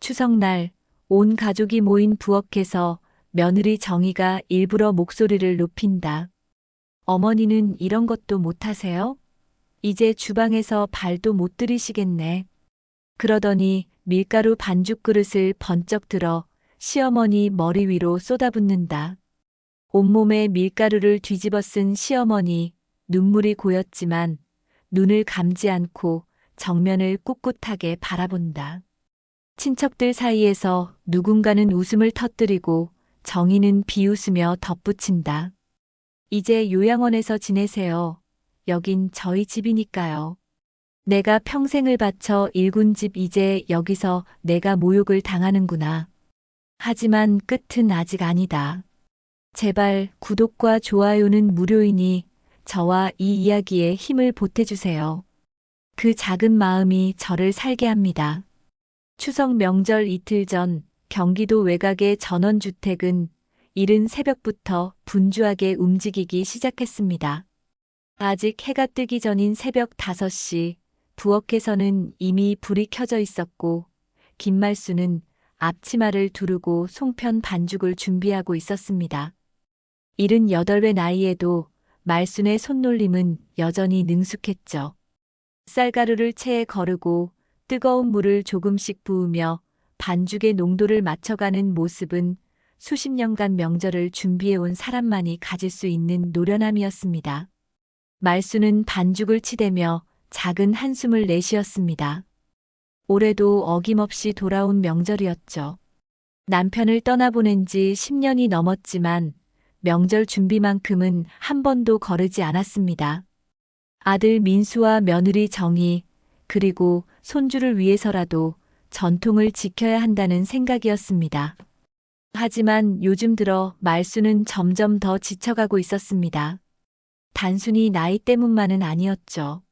추석날 온 가족이 모인 부엌에서 며느리 정희가 일부러 목소리를 높인다. 어머니는 이런 것도 못하세요? 이제 주방에서 발도 못 들이시겠네. 그러더니 밀가루 반죽 그릇을 번쩍 들어 시어머니 머리 위로 쏟아붓는다. 온몸에 밀가루를 뒤집어 쓴 시어머니, 눈물이 고였지만 눈을 감지 않고 정면을 꿋꿋하게 바라본다. 친척들 사이에서 누군가는 웃음을 터뜨리고 정희는 비웃으며 덧붙인다. 이제 요양원에서 지내세요. 여긴 저희 집이니까요. 내가 평생을 바쳐 일군 집 이제 여기서 내가 모욕을 당하는구나. 하지만 끝은 아직 아니다. 제발 구독과 좋아요는 무료이니 저와 이 이야기에 힘을 보태주세요. 그 작은 마음이 저를 살게 합니다. 추석 명절 이틀 전 경기도 외곽의 전원주택은 이른 새벽부터 분주하게 움직이기 시작했습니다. 아직 해가 뜨기 전인 새벽 5시, 부엌에서는 이미 불이 켜져 있었고 김말수는 앞치마를 두르고 송편 반죽을 준비하고 있었습니다. 78의 나이에도 말순의 손놀림은 여전히 능숙했죠. 쌀가루를 체에 거르고 뜨거운 물을 조금씩 부으며 반죽의 농도를 맞춰가는 모습은 수십 년간 명절을 준비해온 사람만이 가질 수 있는 노련함이었습니다. 말수는 반죽을 치대며 작은 한숨을 내쉬었습니다. 올해도 어김없이 돌아온 명절이었죠. 남편을 떠나보낸 지 10년이 넘었지만 명절 준비만큼은 한 번도 거르지 않았습니다. 아들 민수와 며느리 정희, 그리고 손주를 위해서라도 전통을 지켜야 한다는 생각이었습니다. 하지만 요즘 들어 말수는 점점 더 지쳐가고 있었습니다. 단순히 나이 때문만은 아니었죠.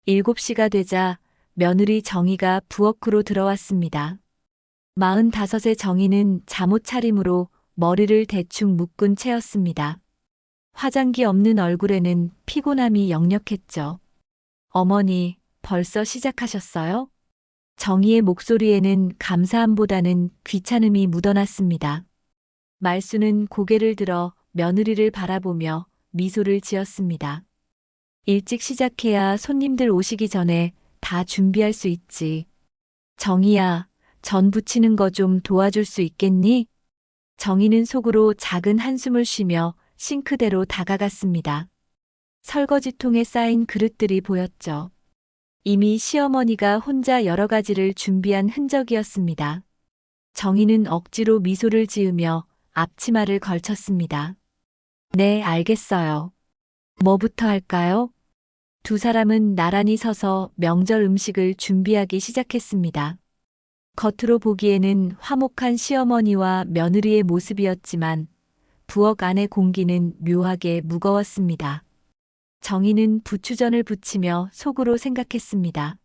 7시가 되자 며느리 정희가 부엌으로 들어왔습니다. 45의 정희는 잠옷 차림으로 머리를 대충 묶은 채였습니다. 화장기 없는 얼굴에는 피곤함이 역력했죠. 어머니, 벌써 시작하셨어요? 정희의 목소리에는 감사함보다는 귀찮음이 묻어났습니다. 말수는 고개를 들어 며느리를 바라보며 미소를 지었습니다. 일찍 시작해야 손님들 오시기 전에 다 준비할 수 있지. 정희야, 전 부치는 거 좀 도와줄 수 있겠니? 정희는 속으로 작은 한숨을 쉬며 싱크대로 다가갔습니다. 설거지통에 쌓인 그릇들이 보였죠. 이미 시어머니가 혼자 여러 가지를 준비한 흔적이었습니다. 정희는 억지로 미소를 지으며 앞치마를 걸쳤습니다. 네, 알겠어요. 뭐부터 할까요? 두 사람은 나란히 서서 명절 음식을 준비하기 시작했습니다. 겉으로 보기에는 화목한 시어머니와 며느리의 모습이었지만 부엌 안의 공기는 묘하게 무거웠습니다. 정희는 부추전을 부치며 속으로 생각했습니다.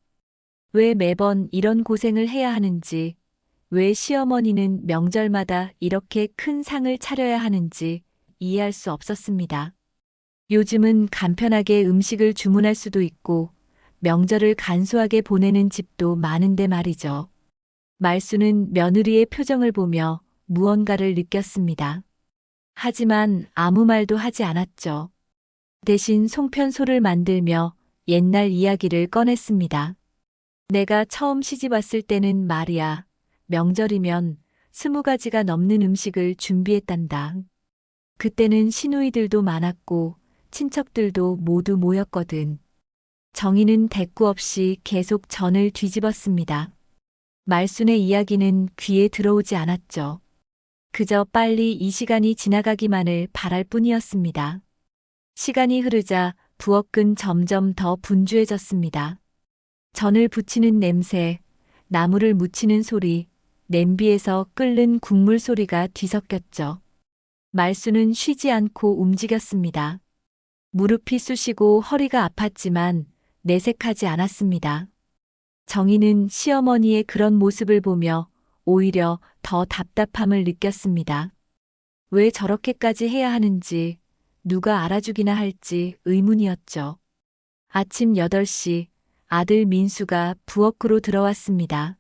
왜 매번 이런 고생을 해야 하는지, 왜 시어머니는 명절마다 이렇게 큰 상을 차려야 하는지 이해할 수 없었습니다. 요즘은 간편하게 음식을 주문할 수도 있고 명절을 간소하게 보내는 집도 많은데 말이죠. 말수는 며느리의 표정을 보며 무언가를 느꼈습니다. 하지만 아무 말도 하지 않았죠. 대신 송편소를 만들며 옛날 이야기를 꺼냈습니다. 내가 처음 시집 왔을 때는 말이야, 명절이면 20가지가 넘는 음식을 준비했단다. 그때는 시누이들도 많았고 친척들도 모두 모였거든. 정희는 대꾸 없이 계속 전을 뒤집었습니다. 말순의 이야기는 귀에 들어오지 않았죠. 그저 빨리 이 시간이 지나가기만을 바랄 뿐이었습니다. 시간이 흐르자 부엌은 점점 더 분주해졌습니다. 전을 부치는 냄새, 나물을 무치는 소리, 냄비에서 끓는 국물 소리가 뒤섞였죠. 말수는 쉬지 않고 움직였습니다. 무릎이 쑤시고 허리가 아팠지만 내색하지 않았습니다. 정희는 시어머니의 그런 모습을 보며 오히려 더 답답함을 느꼈습니다. 왜 저렇게까지 해야 하는지, 누가 알아주기나 할지 의문이었죠. 아침 8시 아들 민수가 부엌으로 들어왔습니다.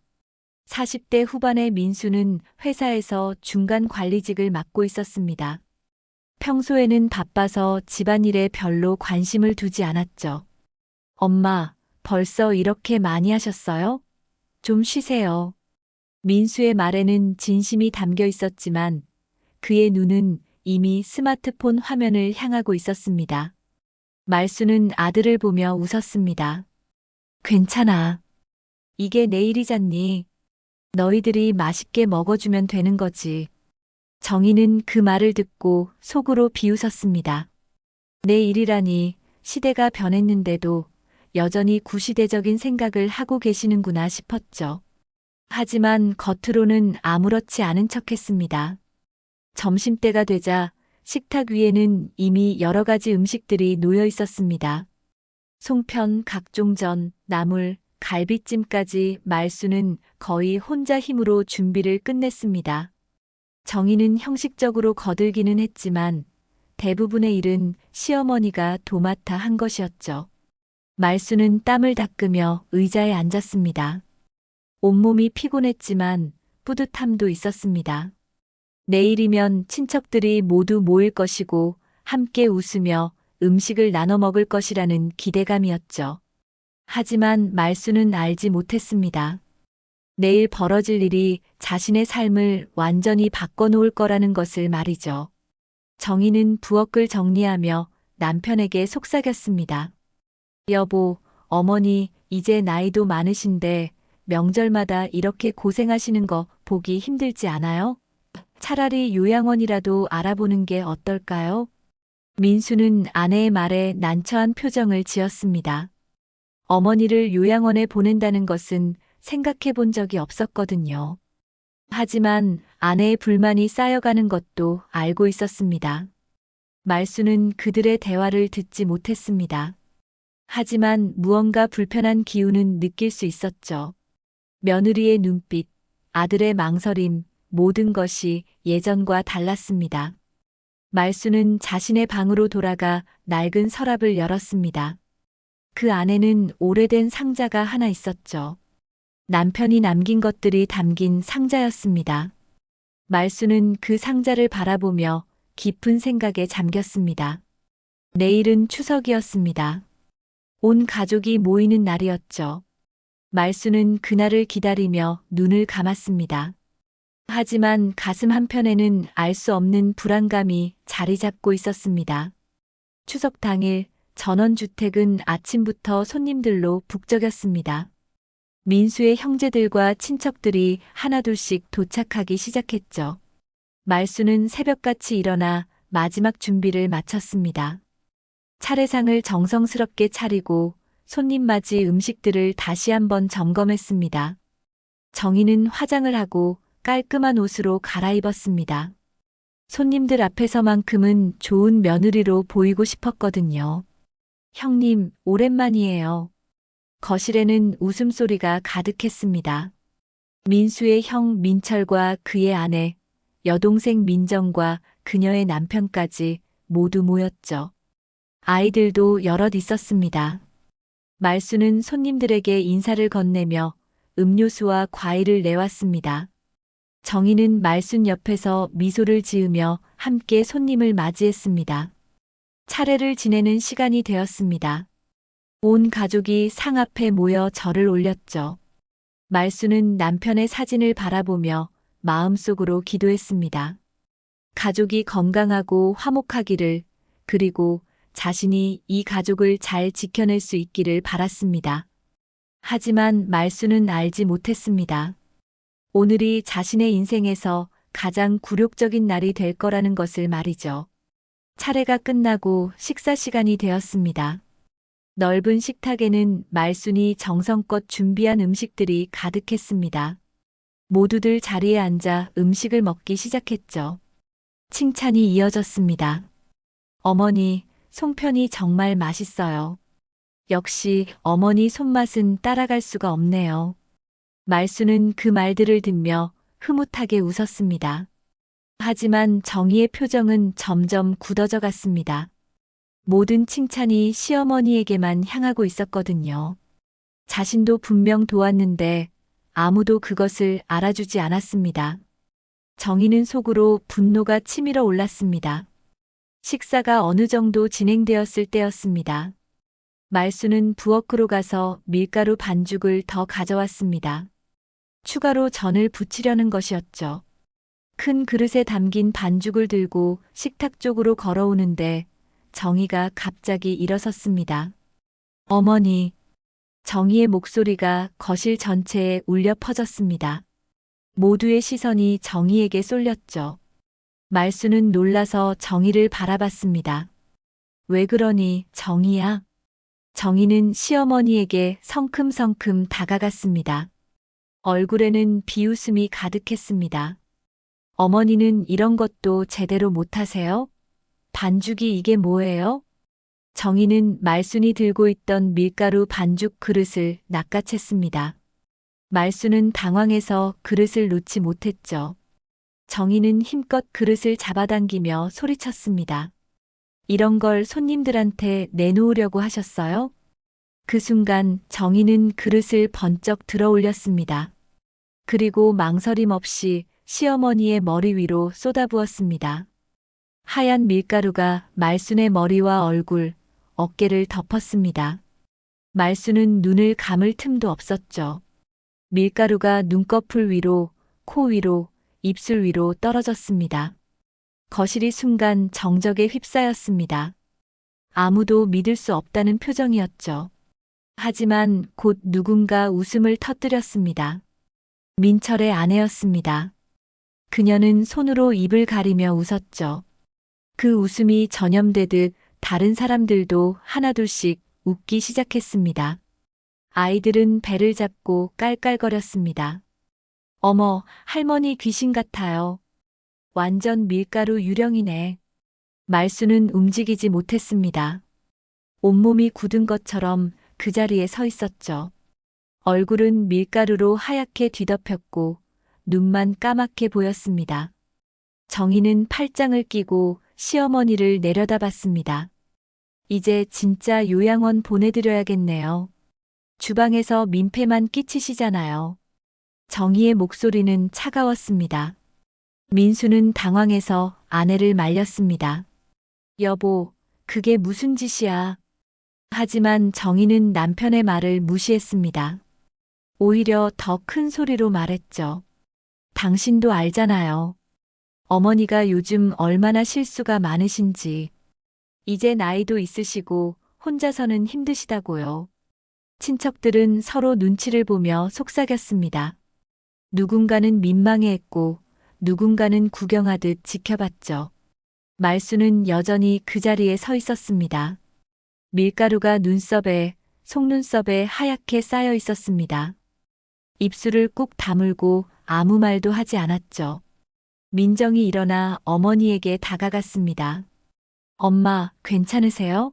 40대 후반의 민수는 회사에서 중간 관리직을 맡고 있었습니다. 평소에는 바빠서 집안일에 별로 관심을 두지 않았죠. 엄마, 벌써 이렇게 많이 하셨어요? 좀 쉬세요. 민수의 말에는 진심이 담겨 있었지만 그의 눈은 이미 스마트폰 화면을 향하고 있었습니다. 말수는 아들을 보며 웃었습니다. 괜찮아. 이게 내일이잖니. 너희들이 맛있게 먹어주면 되는 거지. 정희는 그 말을 듣고 속으로 비웃었습니다. 내 일이라니 시대가 변했는데도 여전히 구시대적인 생각을 하고 계시는구나 싶었죠. 하지만 겉으로는 아무렇지 않은 척했습니다. 점심때가 되자 식탁 위에는 이미 여러 가지 음식들이 놓여 있었습니다. 송편, 각종전, 나물, 갈비찜까지 말수는 거의 혼자 힘으로 준비를 끝냈습니다. 정희는 형식적으로 거들기는 했지만 대부분의 일은 시어머니가 도맡아 한 것이었죠. 말수는 땀을 닦으며 의자에 앉았습니다. 온몸이 피곤했지만 뿌듯함도 있었습니다. 내일이면 친척들이 모두 모일 것이고 함께 웃으며 음식을 나눠 먹을 것이라는 기대감이었죠. 하지만 말수는 알지 못했습니다. 내일 벌어질 일이 자신의 삶을 완전히 바꿔놓을 거라는 것을 말이죠. 정희는 부엌을 정리하며 남편에게 속삭였습니다. 여보, 어머니 이제 나이도 많으신데 명절마다 이렇게 고생하시는 거 보기 힘들지 않아요? 차라리 요양원이라도 알아보는 게 어떨까요? 민수는 아내의 말에 난처한 표정을 지었습니다. 어머니를 요양원에 보낸다는 것은 생각해 본 적이 없었거든요. 하지만 아내의 불만이 쌓여가는 것도 알고 있었습니다. 말수는 그들의 대화를 듣지 못했습니다. 하지만 무언가 불편한 기운은 느낄 수 있었죠. 며느리의 눈빛, 아들의 망설임, 모든 것이 예전과 달랐습니다. 말수는 자신의 방으로 돌아가 낡은 서랍을 열었습니다. 그 안에는 오래된 상자가 하나 있었죠. 남편이 남긴 것들이 담긴 상자였습니다. 말수는 그 상자를 바라보며 깊은 생각에 잠겼습니다. 내일은 추석이었습니다. 온 가족이 모이는 날이었죠. 말수는 그날을 기다리며 눈을 감았습니다. 하지만 가슴 한편에는 알 수 없는 불안감이 자리 잡고 있었습니다. 추석 당일 전원주택은 아침부터 손님들로 북적였습니다. 민수의 형제들과 친척들이 하나둘씩 도착하기 시작했죠. 말수는 새벽같이 일어나 마지막 준비를 마쳤습니다. 차례상을 정성스럽게 차리고 손님 맞이 음식들을 다시 한번 점검했습니다. 정희는 화장을 하고 깔끔한 옷으로 갈아입었습니다. 손님들 앞에서만큼은 좋은 며느리로 보이고 싶었거든요. 형님, 오랜만이에요. 거실에는 웃음소리가 가득했습니다. 민수의 형 민철과 그의 아내, 여동생 민정과 그녀의 남편까지 모두 모였죠. 아이들도 여럿 있었습니다. 말수는 손님들에게 인사를 건네며 음료수와 과일을 내왔습니다. 정희는 말순 옆에서 미소를 지으며 함께 손님을 맞이했습니다. 차례를 지내는 시간이 되었습니다. 온 가족이 상 앞에 모여 절을 올렸죠. 말수는 남편의 사진을 바라보며 마음속으로 기도했습니다. 가족이 건강하고 화목하기를, 그리고 자신이 이 가족을 잘 지켜낼 수 있기를 바랐습니다. 하지만 말수는 알지 못했습니다. 오늘이 자신의 인생에서 가장 굴욕적인 날이 될 거라는 것을 말이죠. 차례가 끝나고 식사 시간이 되었습니다. 넓은 식탁에는 말순이 정성껏 준비한 음식들이 가득했습니다. 모두들 자리에 앉아 음식을 먹기 시작했죠. 칭찬이 이어졌습니다. 어머니, 송편이 정말 맛있어요. 역시 어머니 손맛은 따라갈 수가 없네요. 말수는 그 말들을 듣며 흐뭇하게 웃었습니다. 하지만 정희의 표정은 점점 굳어져 갔습니다. 모든 칭찬이 시어머니에게만 향하고 있었거든요. 자신도 분명 도왔는데 아무도 그것을 알아주지 않았습니다. 정희는 속으로 분노가 치밀어 올랐습니다. 식사가 어느 정도 진행되었을 때였습니다. 말수는 부엌으로 가서 밀가루 반죽을 더 가져왔습니다. 추가로 전을 부치려는 것이었죠. 큰 그릇에 담긴 반죽을 들고 식탁 쪽으로 걸어오는데 정희가 갑자기 일어섰습니다. 어머니, 정희의 목소리가 거실 전체에 울려 퍼졌습니다. 모두의 시선이 정희에게 쏠렸죠. 말수는 놀라서 정희를 바라봤습니다. 왜 그러니, 정희야? 정희는 시어머니에게 성큼성큼 다가갔습니다. 얼굴에는 비웃음이 가득했습니다. 어머니는 이런 것도 제대로 못하세요? 반죽이 이게 뭐예요? 정희는 말순이 들고 있던 밀가루 반죽 그릇을 낚아챘습니다. 말순은 당황해서 그릇을 놓지 못했죠. 정희는 힘껏 그릇을 잡아당기며 소리쳤습니다. 이런 걸 손님들한테 내놓으려고 하셨어요? 그 순간 정희는 그릇을 번쩍 들어 올렸습니다. 그리고 망설임 없이 시어머니의 머리 위로 쏟아부었습니다. 하얀 밀가루가 말순의 머리와 얼굴, 어깨를 덮었습니다. 말순은 눈을 감을 틈도 없었죠. 밀가루가 눈꺼풀 위로, 코 위로, 입술 위로 떨어졌습니다. 거실이 순간 정적에 휩싸였습니다. 아무도 믿을 수 없다는 표정이었죠. 하지만 곧 누군가 웃음을 터뜨렸습니다. 민철의 아내였습니다. 그녀는 손으로 입을 가리며 웃었죠. 그 웃음이 전염되듯 다른 사람들도 하나둘씩 웃기 시작했습니다. 아이들은 배를 잡고 깔깔거렸습니다. 어머, 할머니 귀신 같아요. 완전 밀가루 유령이네. 말수는 움직이지 못했습니다. 온몸이 굳은 것처럼 그 자리에 서 있었죠. 얼굴은 밀가루로 하얗게 뒤덮였고 눈만 까맣게 보였습니다. 정희는 팔짱을 끼고 시어머니를 내려다봤습니다. 이제 진짜 요양원 보내드려야겠네요. 주방에서 민폐만 끼치시잖아요. 정희의 목소리는 차가웠습니다. 민수는 당황해서 아내를 말렸습니다. 여보, 그게 무슨 짓이야. 하지만 정희는 남편의 말을 무시했습니다. 오히려 더 큰 소리로 말했죠. 당신도 알잖아요. 어머니가 요즘 얼마나 실수가 많으신지. 이제 나이도 있으시고 혼자서는 힘드시다고요. 친척들은 서로 눈치를 보며 속삭였습니다. 누군가는 민망해했고 누군가는 구경하듯 지켜봤죠. 말수는 여전히 그 자리에 서 있었습니다. 밀가루가 눈썹에, 속눈썹에 하얗게 쌓여 있었습니다. 입술을 꾹 다물고 아무 말도 하지 않았죠. 민정이 일어나 어머니에게 다가갔습니다. 엄마, 괜찮으세요?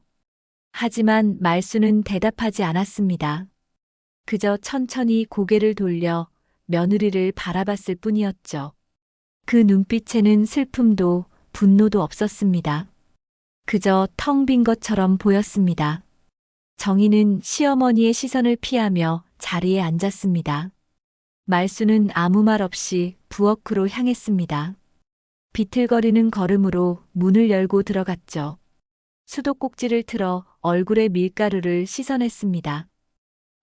하지만 말수는 대답하지 않았습니다. 그저 천천히 고개를 돌려 며느리를 바라봤을 뿐이었죠. 그 눈빛에는 슬픔도 분노도 없었습니다. 그저 텅 빈 것처럼 보였습니다. 정희는 시어머니의 시선을 피하며 자리에 앉았습니다. 말수는 아무 말 없이 부엌으로 향했습니다. 비틀거리는 걸음으로 문을 열고 들어갔죠. 수도꼭지를 틀어 얼굴에 밀가루를 씻어냈습니다.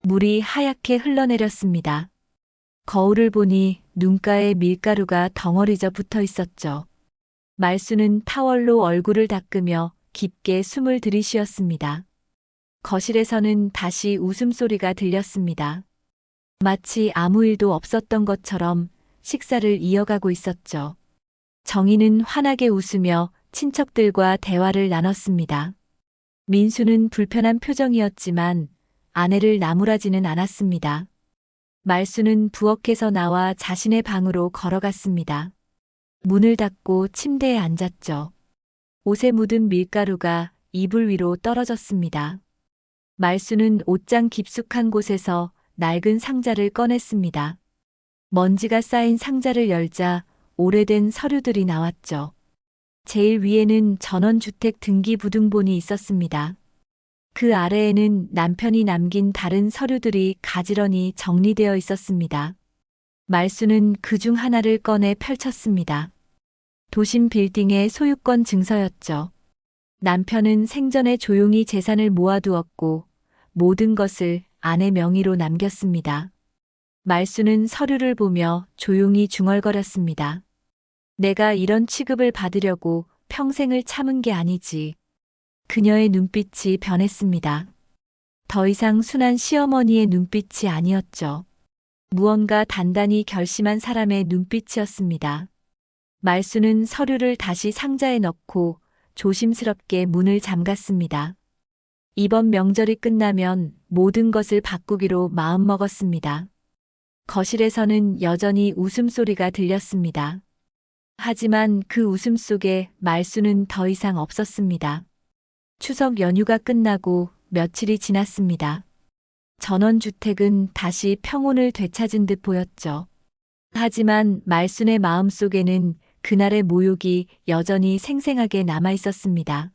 물이 하얗게 흘러내렸습니다. 거울을 보니 눈가에 밀가루가 덩어리져 붙어 있었죠. 말수는 타월로 얼굴을 닦으며 깊게 숨을 들이쉬었습니다. 거실에서는 다시 웃음소리가 들렸습니다. 마치 아무 일도 없었던 것처럼 식사를 이어가고 있었죠. 정희는 환하게 웃으며 친척들과 대화를 나눴습니다. 민수는 불편한 표정이었지만 아내를 나무라지는 않았습니다. 말수는 부엌에서 나와 자신의 방으로 걸어갔습니다. 문을 닫고 침대에 앉았죠. 옷에 묻은 밀가루가 이불 위로 떨어졌습니다. 말수는 옷장 깊숙한 곳에서 낡은 상자를 꺼냈습니다. 먼지가 쌓인 상자를 열자 오래된 서류들이 나왔죠. 제일 위에는 전원주택 등기부등본이 있었습니다. 그 아래에는 남편이 남긴 다른 서류들이 가지런히 정리되어 있었습니다. 말수는 그 중 하나를 꺼내 펼쳤습니다. 도심 빌딩의 소유권 증서였죠. 남편은 생전에 조용히 재산을 모아두었고 모든 것을 아내 명의로 남겼습니다. 말수는 서류를 보며 조용히 중얼거렸습니다. 내가 이런 취급을 받으려고 평생을 참은 게 아니지. 그녀의 눈빛이 변했습니다. 더 이상 순한 시어머니의 눈빛이 아니었죠. 무언가 단단히 결심한 사람의 눈빛이었습니다. 말수는 서류를 다시 상자에 넣고 조심스럽게 문을 잠갔습니다. 이번 명절이 끝나면 모든 것을 바꾸기로 마음먹었습니다. 거실에서는 여전히 웃음소리가 들렸습니다. 하지만 그 웃음 속에 말수는 더 이상 없었습니다. 추석 연휴가 끝나고 며칠이 지났습니다. 전원주택은 다시 평온을 되찾은 듯 보였죠. 하지만 말순의 마음속에는 그날의 모욕이 여전히 생생하게 남아 있었습니다.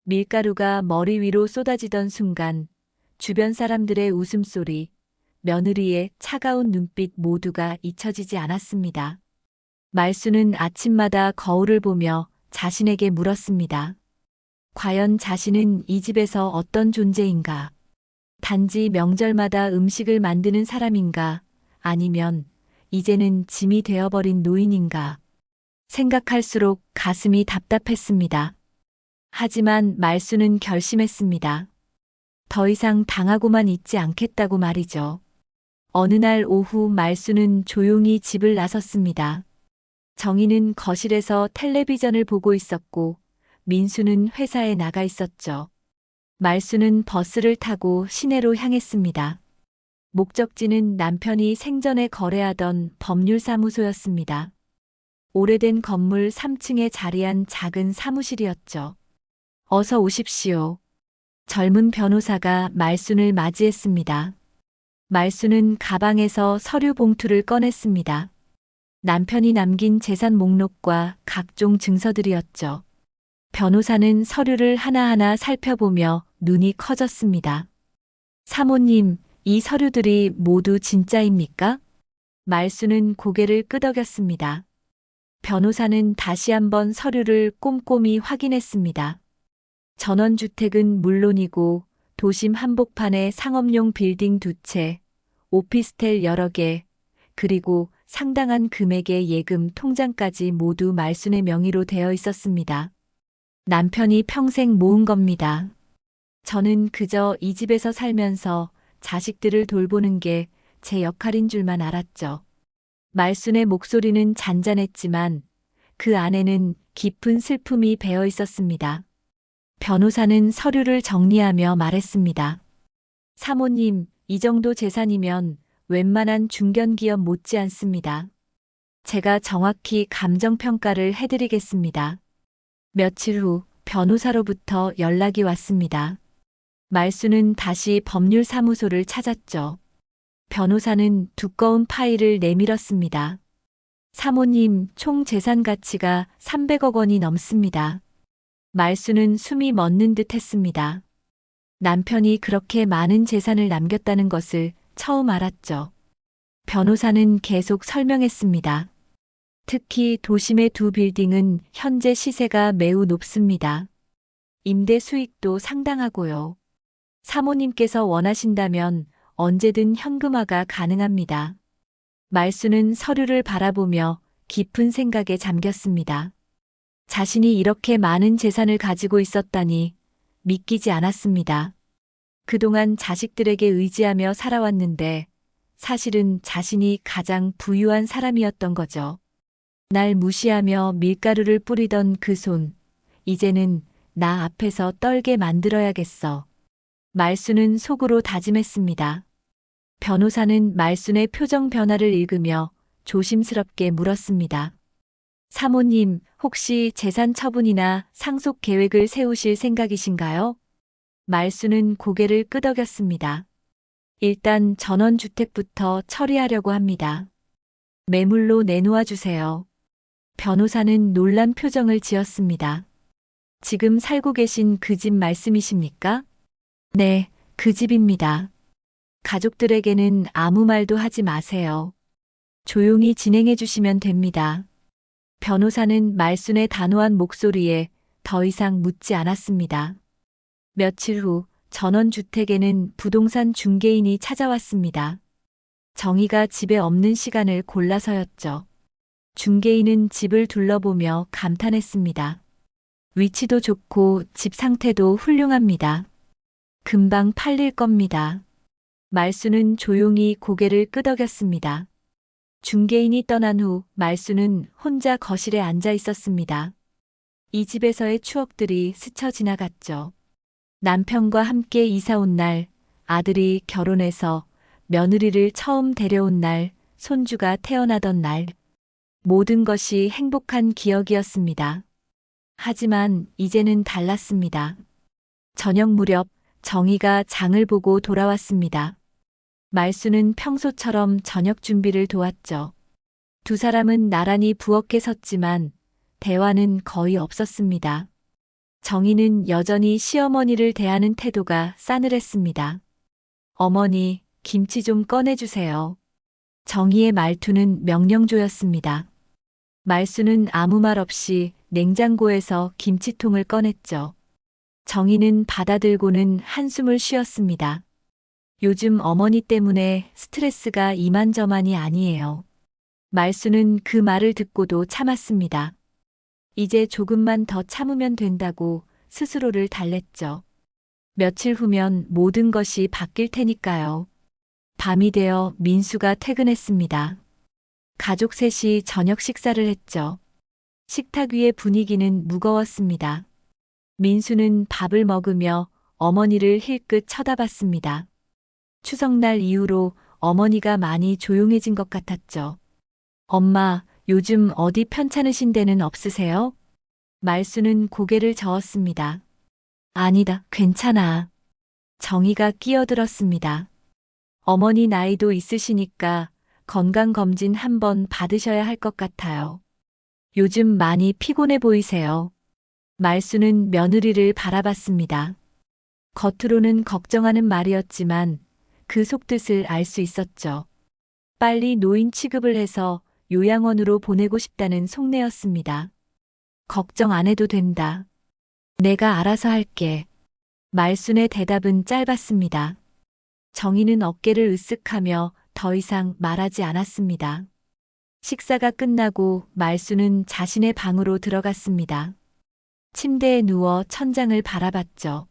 밀가루가 머리 위로 쏟아지던 순간 주변 사람들의 웃음소리, 며느리의 차가운 눈빛 모두가 잊혀지지 않았습니다. 말수는 아침마다 거울을 보며 자신에게 물었습니다. 과연 자신은 이 집에서 어떤 존재인가? 단지 명절마다 음식을 만드는 사람인가? 아니면 이제는 짐이 되어버린 노인인가? 생각할수록 가슴이 답답했습니다. 하지만 말수는 결심했습니다. 더 이상 당하고만 있지 않겠다고 말이죠. 어느 날 오후 말수는 조용히 집을 나섰습니다. 정희는 거실에서 텔레비전을 보고 있었고 민수는 회사에 나가 있었죠. 말수는 버스를 타고 시내로 향했습니다. 목적지는 남편이 생전에 거래하던 법률사무소였습니다. 오래된 건물 3층에 자리한 작은 사무실이었죠. 어서 오십시오. 젊은 변호사가 말순을 맞이했습니다. 말순은 가방에서 서류 봉투를 꺼냈습니다. 남편이 남긴 재산 목록과 각종 증서들이었죠. 변호사는 서류를 하나하나 살펴보며 눈이 커졌습니다. 사모님, 이 서류들이 모두 진짜입니까? 말수는 고개를 끄덕였습니다. 변호사는 다시 한번 서류를 꼼꼼히 확인했습니다. 전원주택은 물론이고 도심 한복판에 상업용 빌딩 2채, 오피스텔 여러 개, 그리고 상당한 금액의 예금 통장까지 모두 말순의 명의로 되어 있었습니다. 남편이 평생 모은 겁니다. 저는 그저 이 집에서 살면서 자식들을 돌보는 게 제 역할인 줄만 알았죠. 말순의 목소리는 잔잔했지만 그 안에는 깊은 슬픔이 배어 있었습니다. 변호사는 서류를 정리하며 말했습니다. 사모님, 이 정도 재산이면 웬만한 중견기업 못지 않습니다. 제가 정확히 감정평가를 해드리겠습니다. 며칠 후 변호사로부터 연락이 왔습니다. 말수는 다시 법률사무소를 찾았죠. 변호사는 두꺼운 파일을 내밀었습니다. 사모님, 총 재산 가치가 300억 원이 넘습니다. 말수는 숨이 멎는 듯 했습니다. 남편이 그렇게 많은 재산을 남겼다는 것을 처음 알았죠. 변호사는 계속 설명했습니다. 특히 도심의 두 빌딩은 현재 시세가 매우 높습니다. 임대 수익도 상당하고요. 사모님께서 원하신다면 언제든 현금화가 가능합니다. 말수는 서류를 바라보며 깊은 생각에 잠겼습니다. 자신이 이렇게 많은 재산을 가지고 있었다니 믿기지 않았습니다. 그동안 자식들에게 의지하며 살아왔는데 사실은 자신이 가장 부유한 사람이었던 거죠. 날 무시하며 밀가루를 뿌리던 그 손, 이제는 나 앞에서 떨게 만들어야겠어. 말수는 속으로 다짐했습니다. 변호사는 말순의 표정 변화를 읽으며 조심스럽게 물었습니다. 사모님, 혹시 재산 처분이나 상속 계획을 세우실 생각이신가요? 말수는 고개를 끄덕였습니다. 일단 전원주택부터 처리하려고 합니다. 매물로 내놓아 주세요. 변호사는 놀란 표정을 지었습니다. 지금 살고 계신 그 집 말씀이십니까? 네, 그 집입니다. 가족들에게는 아무 말도 하지 마세요. 조용히 진행해 주시면 됩니다. 변호사는 말순의 단호한 목소리에 더 이상 묻지 않았습니다. 며칠 후 전원주택에는 부동산 중개인이 찾아왔습니다. 정희가 집에 없는 시간을 골라서였죠. 중개인은 집을 둘러보며 감탄했습니다. 위치도 좋고 집 상태도 훌륭합니다. 금방 팔릴 겁니다. 말순은 조용히 고개를 끄덕였습니다. 중개인이 떠난 후 말순은 혼자 거실에 앉아 있었습니다. 이 집에서의 추억들이 스쳐 지나갔죠. 남편과 함께 이사 온 날, 아들이 결혼해서 며느리를 처음 데려온 날, 손주가 태어나던 날. 모든 것이 행복한 기억이었습니다. 하지만 이제는 달랐습니다. 저녁 무렵 정희가 장을 보고 돌아왔습니다. 말순은 평소처럼 저녁 준비를 도왔죠. 두 사람은 나란히 부엌에 섰지만 대화는 거의 없었습니다. 정희는 여전히 시어머니를 대하는 태도가 싸늘했습니다. 어머니, 김치 좀 꺼내주세요. 정희의 말투는 명령조였습니다. 말순은 아무 말 없이 냉장고에서 김치통을 꺼냈죠. 정희는 받아들고는 한숨을 쉬었습니다. 요즘 어머니 때문에 스트레스가 이만저만이 아니에요. 말순은 그 말을 듣고도 참았습니다. 이제 조금만 더 참으면 된다고 스스로를 달랬죠. 며칠 후면 모든 것이 바뀔 테니까요. 밤이 되어 민수가 퇴근했습니다. 가족 셋이 저녁 식사를 했죠. 식탁 위의 분위기는 무거웠습니다. 민수는 밥을 먹으며 어머니를 힐끗 쳐다봤습니다. 추석날 이후로 어머니가 많이 조용해진 것 같았죠. 엄마, 요즘 어디 편찮으신 데는 없으세요? 말수는 고개를 저었습니다. 아니다, 괜찮아. 정희가 끼어들었습니다. 어머니 나이도 있으시니까 건강검진 한번 받으셔야 할 것 같아요. 요즘 많이 피곤해 보이세요. 말수는 며느리를 바라봤습니다. 겉으로는 걱정하는 말이었지만 그 속뜻을 알 수 있었죠. 빨리 노인 취급을 해서 요양원으로 보내고 싶다는 속내였습니다. 걱정 안 해도 된다. 내가 알아서 할게. 말순의 대답은 짧았습니다. 정희는 어깨를 으쓱하며 더 이상 말하지 않았습니다. 식사가 끝나고 말순은 자신의 방으로 들어갔습니다. 침대에 누워 천장을 바라봤죠.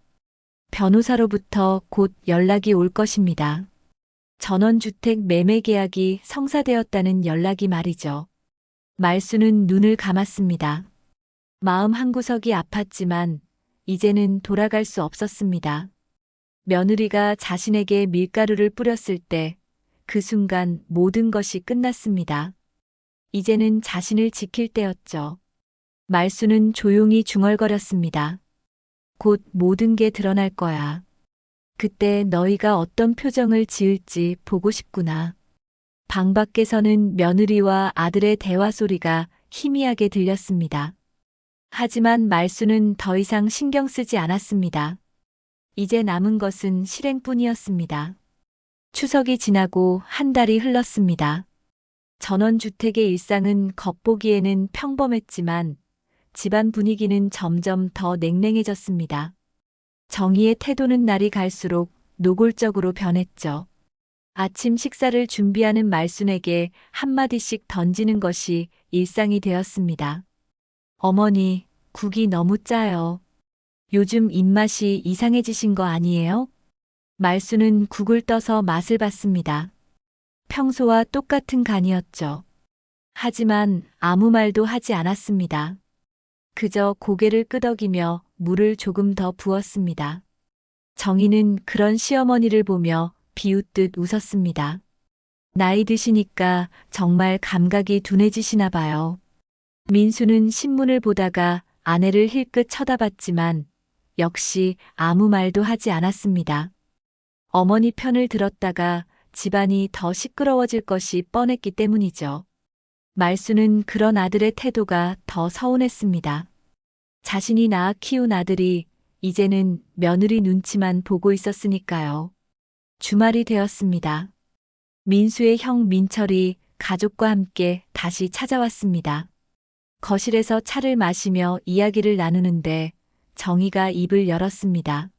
변호사로부터 곧 연락이 올 것입니다. 전원주택 매매 계약이 성사되었다는 연락이 말이죠. 말순은 눈을 감았습니다. 마음 한구석이 아팠지만 이제는 돌아갈 수 없었습니다. 며느리가 자신에게 밀가루를 뿌렸을 때 그 순간 모든 것이 끝났습니다. 이제는 자신을 지킬 때였죠. 말순은 조용히 중얼거렸습니다. 곧 모든 게 드러날 거야. 그때 너희가 어떤 표정을 지을지 보고 싶구나. 방 밖에서는 며느리와 아들의 대화 소리가 희미하게 들렸습니다. 하지만 말수는 더 이상 신경 쓰지 않았습니다. 이제 남은 것은 실행뿐이었습니다. 추석이 지나고 한 달이 흘렀습니다. 전원주택의 일상은 겉보기에는 평범했지만 집안 분위기는 점점 더 냉랭해졌습니다. 정희의 태도는 날이 갈수록 노골적으로 변했죠. 아침 식사를 준비하는 말순에게 한마디씩 던지는 것이 일상이 되었습니다. 어머니, 국이 너무 짜요. 요즘 입맛이 이상해지신 거 아니에요? 말순은 국을 떠서 맛을 봤습니다. 평소와 똑같은 간이었죠. 하지만 아무 말도 하지 않았습니다. 그저 고개를 끄덕이며 물을 조금 더 부었습니다. 정희는 그런 시어머니를 보며 비웃듯 웃었습니다. 나이 드시니까 정말 감각이 둔해지시나 봐요. 민수는 신문을 보다가 아내를 힐끗 쳐다봤지만 역시 아무 말도 하지 않았습니다. 어머니 편을 들었다가 집안이 더 시끄러워질 것이 뻔했기 때문이죠. 말수는 그런 아들의 태도가 더 서운했습니다. 자신이 낳아 키운 아들이 이제는 며느리 눈치만 보고 있었으니까요. 주말이 되었습니다. 민수의 형 민철이 가족과 함께 다시 찾아왔습니다. 거실에서 차를 마시며 이야기를 나누는데 정희가 입을 열었습니다.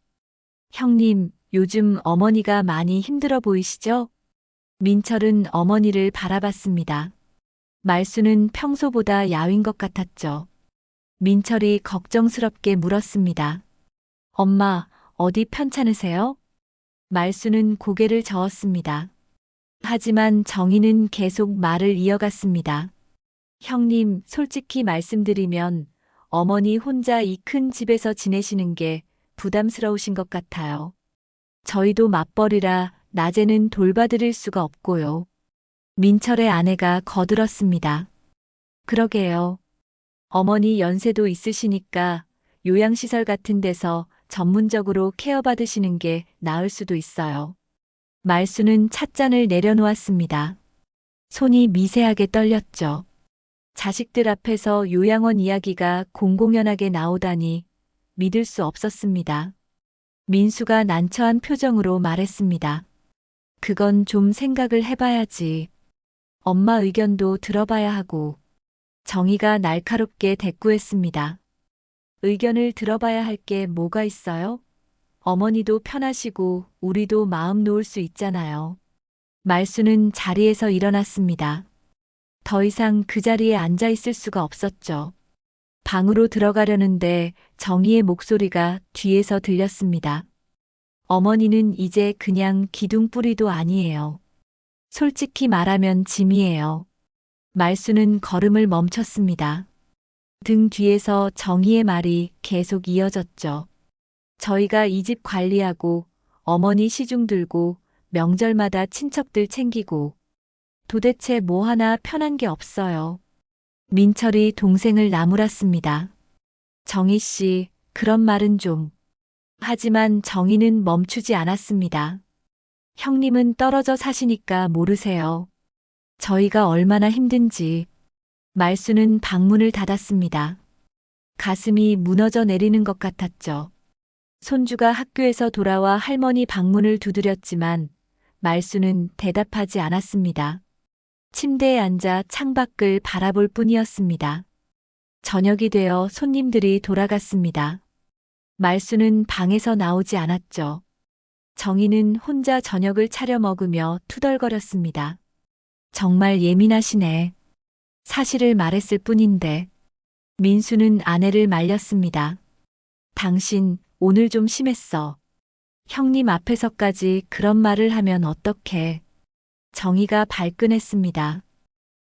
형님, 요즘 어머니가 많이 힘들어 보이시죠? 민철은 어머니를 바라봤습니다. 말수는 평소보다 야윈 것 같았죠. 민철이 걱정스럽게 물었습니다. 엄마, 어디 편찮으세요? 말수는 고개를 저었습니다. 하지만 정희는 계속 말을 이어갔습니다. 형님, 솔직히 말씀드리면 어머니 혼자 이 큰 집에서 지내시는 게 부담스러우신 것 같아요. 저희도 맞벌이라 낮에는 돌봐드릴 수가 없고요. 민철의 아내가 거들었습니다. 그러게요. 어머니 연세도 있으시니까 요양시설 같은 데서 전문적으로 케어받으시는 게 나을 수도 있어요. 말수는 찻잔을 내려놓았습니다. 손이 미세하게 떨렸죠. 자식들 앞에서 요양원 이야기가 공공연하게 나오다니 믿을 수 없었습니다. 민수가 난처한 표정으로 말했습니다. 그건 좀 생각을 해봐야지. 엄마 의견도 들어봐야 하고. 정희가 날카롭게 대꾸했습니다. 의견을 들어봐야 할 게 뭐가 있어요? 어머니도 편하시고 우리도 마음 놓을 수 있잖아요. 말수는 자리에서 일어났습니다. 더 이상 그 자리에 앉아 있을 수가 없었죠. 방으로 들어가려는데 정희의 목소리가 뒤에서 들렸습니다. 어머니는 이제 그냥 기둥뿌리도 아니에요. 솔직히 말하면 짐이에요. 말수는 걸음을 멈췄습니다. 등 뒤에서 정희의 말이 계속 이어졌죠. 저희가 이 집 관리하고 어머니 시중 들고 명절마다 친척들 챙기고 도대체 뭐 하나 편한 게 없어요. 민철이 동생을 나무랐습니다. 정희 씨, 그런 말은 좀. 하지만 정희는 멈추지 않았습니다. 형님은 떨어져 사시니까 모르세요. 저희가 얼마나 힘든지. 말수는 방문을 닫았습니다. 가슴이 무너져 내리는 것 같았죠. 손주가 학교에서 돌아와 할머니 방문을 두드렸지만 말수는 대답하지 않았습니다. 침대에 앉아 창밖을 바라볼 뿐이었습니다. 저녁이 되어 손님들이 돌아갔습니다. 말수는 방에서 나오지 않았죠. 정희는 혼자 저녁을 차려 먹으며 투덜거렸습니다. 정말 예민하시네. 사실을 말했을 뿐인데. 민수는 아내를 말렸습니다. 당신 오늘 좀 심했어. 형님 앞에서까지 그런 말을 하면 어떡해. 정희가 발끈했습니다.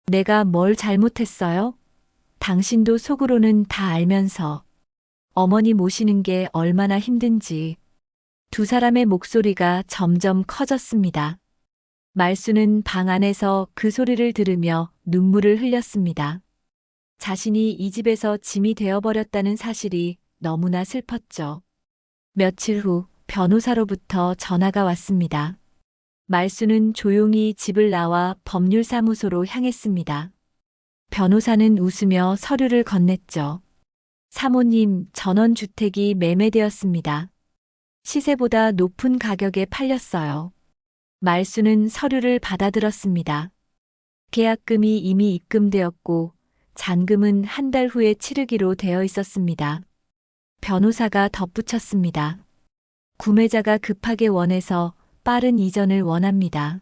내가 뭘 잘못했어요? 당신도 속으로는 다 알면서. 어머니 모시는 게 얼마나 힘든지. 두 사람의 목소리가 점점 커졌습니다. 말수는 방 안에서 그 소리를 들으며 눈물을 흘렸습니다. 자신이 이 집에서 짐이 되어버렸다는 사실이 너무나 슬펐죠. 며칠 후 변호사로부터 전화가 왔습니다. 말수는 조용히 집을 나와 법률사무소로 향했습니다. 변호사는 웃으며 서류를 건넸죠. 사모님, 전원주택이 매매되었습니다. 시세보다 높은 가격에 팔렸어요. 말수는 서류를 받아들었습니다. 계약금이 이미 입금되었고 잔금은 한 달 후에 치르기로 되어 있었습니다. 변호사가 덧붙였습니다. 구매자가 급하게 원해서 빠른 이전을 원합니다.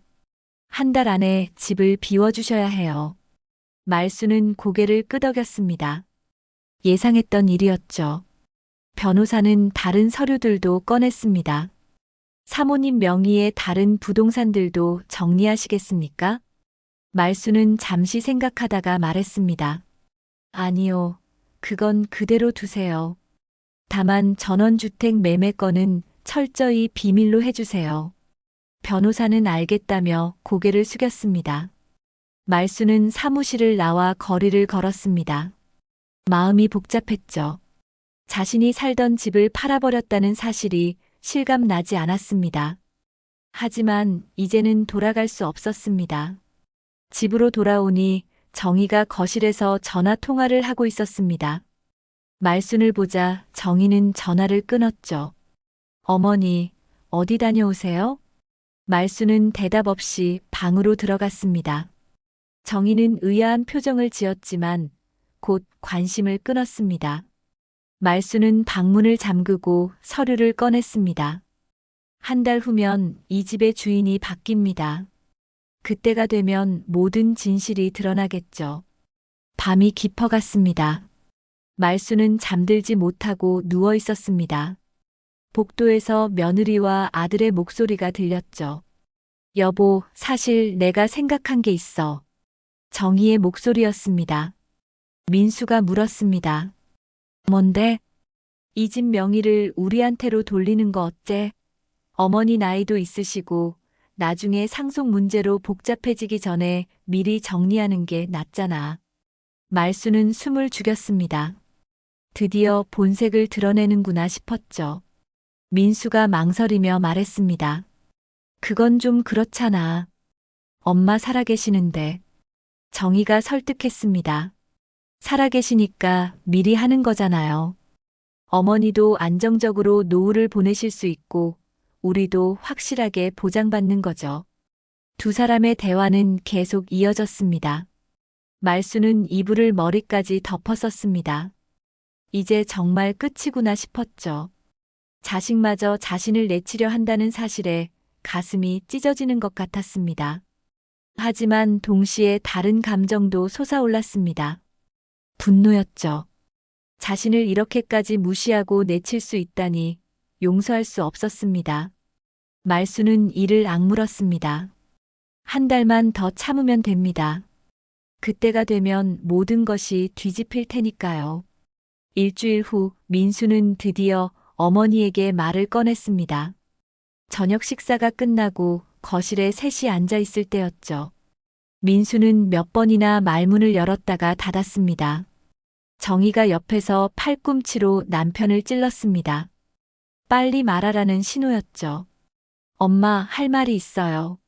한 달 안에 집을 비워주셔야 해요. 말수는 고개를 끄덕였습니다. 예상했던 일이었죠. 변호사는 다른 서류들도 꺼냈습니다. 사모님 명의의 다른 부동산들도 정리하시겠습니까? 말수는 잠시 생각하다가 말했습니다. 아니요, 그건 그대로 두세요. 다만 전원주택 매매건은 철저히 비밀로 해주세요. 변호사는 알겠다며 고개를 숙였습니다. 말수는 사무실을 나와 거리를 걸었습니다. 마음이 복잡했죠. 자신이 살던 집을 팔아버렸다는 사실이 실감나지 않았습니다. 하지만 이제는 돌아갈 수 없었습니다. 집으로 돌아오니 정희가 거실에서 전화 통화를 하고 있었습니다. 말순을 보자 정희는 전화를 끊었죠. 어머니, 어디 다녀오세요? 말순은 대답 없이 방으로 들어갔습니다. 정희는 의아한 표정을 지었지만 곧 관심을 끊었습니다. 말수는 방문을 잠그고 서류를 꺼냈습니다. 한 달 후면 이 집의 주인이 바뀝니다. 그때가 되면 모든 진실이 드러나겠죠. 밤이 깊어갔습니다. 말수는 잠들지 못하고 누워 있었습니다. 복도에서 며느리와 아들의 목소리가 들렸죠. 여보, 사실 내가 생각한 게 있어. 정희의 목소리였습니다. 민수가 물었습니다. 뭔데? 이 집 명의를 우리한테로 돌리는 거 어째? 어머니 나이도 있으시고 나중에 상속 문제로 복잡해지기 전에 미리 정리하는 게 낫잖아. 말수는 숨을 죽였습니다. 드디어 본색을 드러내는구나 싶었죠. 민수가 망설이며 말했습니다. 그건 좀 그렇잖아. 엄마 살아계시는데. 정희가 설득했습니다. 살아계시니까 미리 하는 거잖아요. 어머니도 안정적으로 노후를 보내실 수 있고 우리도 확실하게 보장받는 거죠. 두 사람의 대화는 계속 이어졌습니다. 말수는 이불을 머리까지 덮었었습니다. 이제 정말 끝이구나 싶었죠. 자식마저 자신을 내치려 한다는 사실에 가슴이 찢어지는 것 같았습니다. 하지만 동시에 다른 감정도 솟아올랐습니다. 분노였죠. 자신을 이렇게까지 무시하고 내칠 수 있다니 용서할 수 없었습니다. 말수는 이를 악물었습니다. 한 달만 더 참으면 됩니다. 그때가 되면 모든 것이 뒤집힐 테니까요. 일주일 후 민수는 드디어 어머니에게 말을 꺼냈습니다. 저녁 식사가 끝나고 거실에 셋이 앉아 있을 때였죠. 민수는 몇 번이나 말문을 열었다가 닫았습니다. 정희가 옆에서 팔꿈치로 남편을 찔렀습니다. 빨리 말하라는 신호였죠. 엄마, 할 말이 있어요.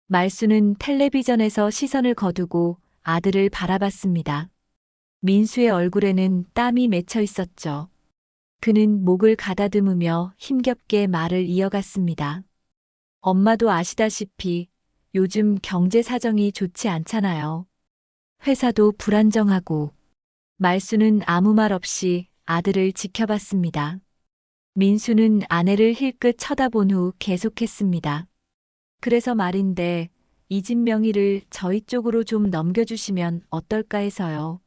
말수는 텔레비전에서 시선을 거두고 아들을 바라봤습니다. 민수의 얼굴에는 땀이 맺혀 있었죠. 그는 목을 가다듬으며 힘겹게 말을 이어갔습니다. 엄마도 아시다시피 요즘 경제 사정이 좋지 않잖아요. 회사도 불안정하고. 말수는 아무 말 없이 아들을 지켜봤습니다. 민수는 아내를 힐끗 쳐다본 후 계속했습니다. 그래서 말인데 이 집 명의를 저희 쪽으로 좀 넘겨주시면 어떨까 해서요.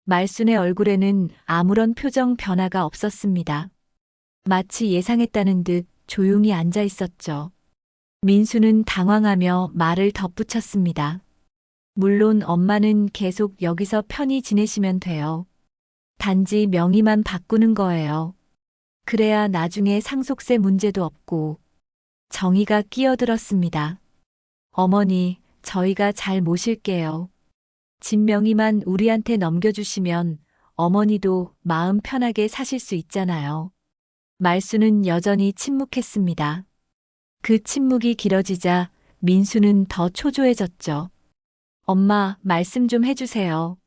말순의 얼굴에는 아무런 표정 변화가 없었습니다. 마치 예상했다는 듯 조용히 앉아 있었죠. 민수는 당황하며 말을 덧붙였습니다. 물론 엄마는 계속 여기서 편히 지내시면 돼요. 단지 명의만 바꾸는 거예요. 그래야 나중에 상속세 문제도 없고. 정희가 끼어들었습니다. 어머니, 저희가 잘 모실게요. 집 명의만 우리한테 넘겨주시면 어머니도 마음 편하게 사실 수 있잖아요. 말수는 여전히 침묵했습니다. 그 침묵이 길어지자 민수는 더 초조해졌죠. 엄마, 말씀 좀 해주세요.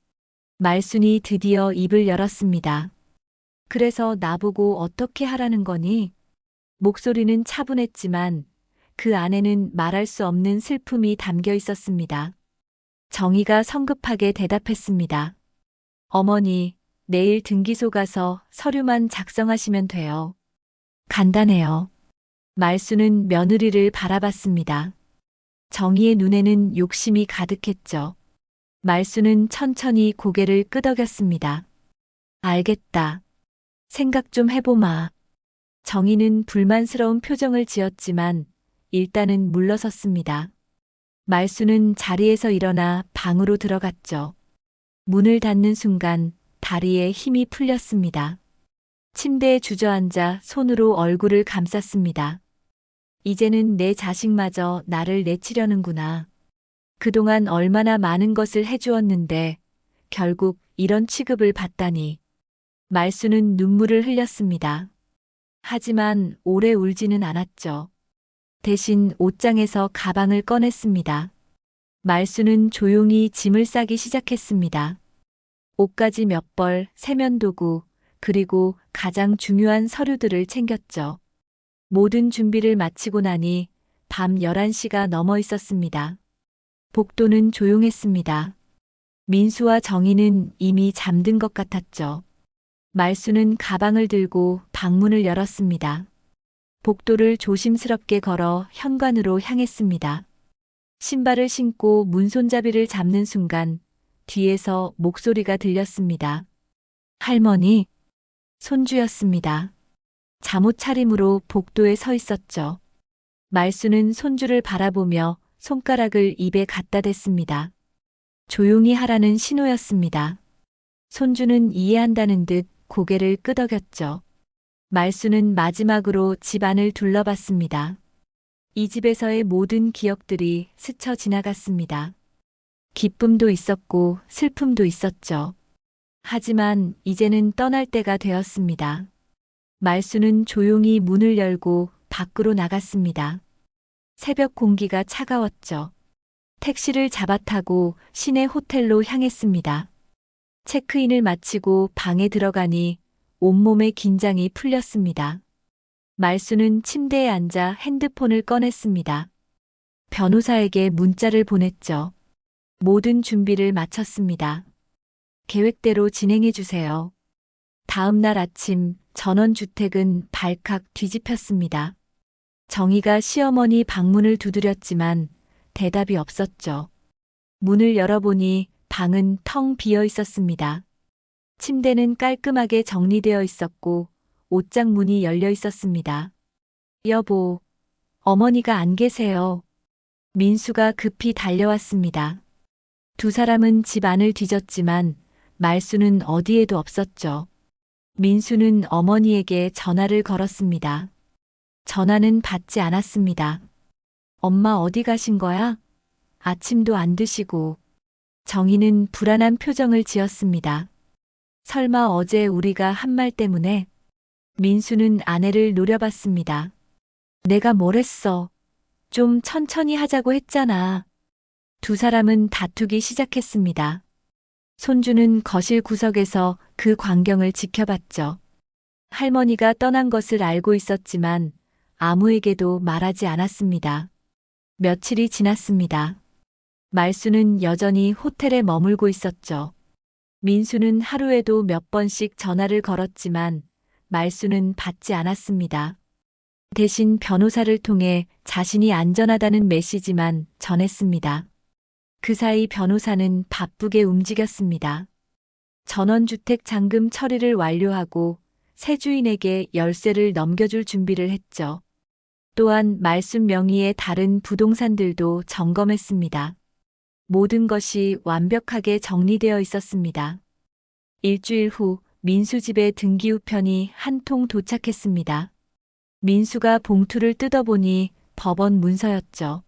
말순이 드디어 입을 열었습니다. 그래서 나보고 어떻게 하라는 거니? 목소리는 차분했지만 그 안에는 말할 수 없는 슬픔이 담겨 있었습니다. 정희가 성급하게 대답했습니다. 어머니, 내일 등기소 가서 서류만 작성하시면 돼요. 간단해요. 말수는 며느리를 바라봤습니다. 정희의 눈에는 욕심이 가득했죠. 말수는 천천히 고개를 끄덕였습니다. 알겠다. 생각 좀 해보마. 정희는 불만스러운 표정을 지었지만 일단은 물러섰습니다. 말수는 자리에서 일어나 방으로 들어갔죠. 문을 닫는 순간 다리에 힘이 풀렸습니다. 침대에 주저앉아 손으로 얼굴을 감쌌습니다. 이제는 내 자식마저 나를 내치려는구나. 그동안 얼마나 많은 것을 해주었는데 결국 이런 취급을 받다니. 말수는 눈물을 흘렸습니다. 하지만 오래 울지는 않았죠. 대신 옷장에서 가방을 꺼냈습니다. 말수는 조용히 짐을 싸기 시작했습니다. 옷가지 몇 벌, 세면도구, 그리고 가장 중요한 서류들을 챙겼죠. 모든 준비를 마치고 나니 밤 11시가 넘어 있었습니다. 복도는 조용했습니다. 민수와 정희는 이미 잠든 것 같았죠. 말수는 가방을 들고 방문을 열었습니다. 복도를 조심스럽게 걸어 현관으로 향했습니다. 신발을 신고 문손잡이를 잡는 순간 뒤에서 목소리가 들렸습니다. 할머니, 손주였습니다. 잠옷 차림으로 복도에 서 있었죠. 말수는 손주를 바라보며 손가락을 입에 갖다 댔습니다. 조용히 하라는 신호였습니다. 손주는 이해한다는 듯 고개를 끄덕였죠. 말수는 마지막으로 집 안을 둘러봤습니다. 이 집에서의 모든 기억들이 스쳐 지나갔습니다. 기쁨도 있었고 슬픔도 있었죠. 하지만 이제는 떠날 때가 되었습니다. 말수는 조용히 문을 열고 밖으로 나갔습니다. 새벽 공기가 차가웠죠. 택시를 잡아타고 시내 호텔로 향했습니다. 체크인을 마치고 방에 들어가니 온몸의 긴장이 풀렸습니다. 말수는 침대에 앉아 핸드폰을 꺼냈습니다. 변호사에게 문자를 보냈죠. 모든 준비를 마쳤습니다. 계획대로 진행해 주세요. 다음 날 아침 전원주택은 발칵 뒤집혔습니다. 정희가 시어머니 방문을 두드렸지만 대답이 없었죠. 문을 열어보니 방은 텅 비어 있었습니다. 침대는 깔끔하게 정리되어 있었고 옷장 문이 열려 있었습니다. 여보, 어머니가 안 계세요. 민수가 급히 달려왔습니다. 두 사람은 집 안을 뒤졌지만 말수는 어디에도 없었죠. 민수는 어머니에게 전화를 걸었습니다. 전화는 받지 않았습니다. 엄마 어디 가신 거야? 아침도 안 드시고. 정희는 불안한 표정을 지었습니다. 설마 어제 우리가 한 말 때문에? 민수는 아내를 노려봤습니다. 내가 뭘 했어? 좀 천천히 하자고 했잖아. 두 사람은 다투기 시작했습니다. 손주는 거실 구석에서 그 광경을 지켜봤죠. 할머니가 떠난 것을 알고 있었지만 아무에게도 말하지 않았습니다. 며칠이 지났습니다. 말수는 여전히 호텔에 머물고 있었죠. 민수는 하루에도 몇 번씩 전화를 걸었지만 말수는 받지 않았습니다. 대신 변호사를 통해 자신이 안전하다는 메시지만 전했습니다. 그 사이 변호사는 바쁘게 움직였습니다. 전원주택 잔금 처리를 완료하고 새 주인에게 열쇠를 넘겨줄 준비를 했죠. 또한 말순 명의의 다른 부동산들도 점검했습니다. 모든 것이 완벽하게 정리되어 있었습니다. 일주일 후 민수 집에 등기 우편이 한 통 도착했습니다. 민수가 봉투를 뜯어보니 법원 문서였죠.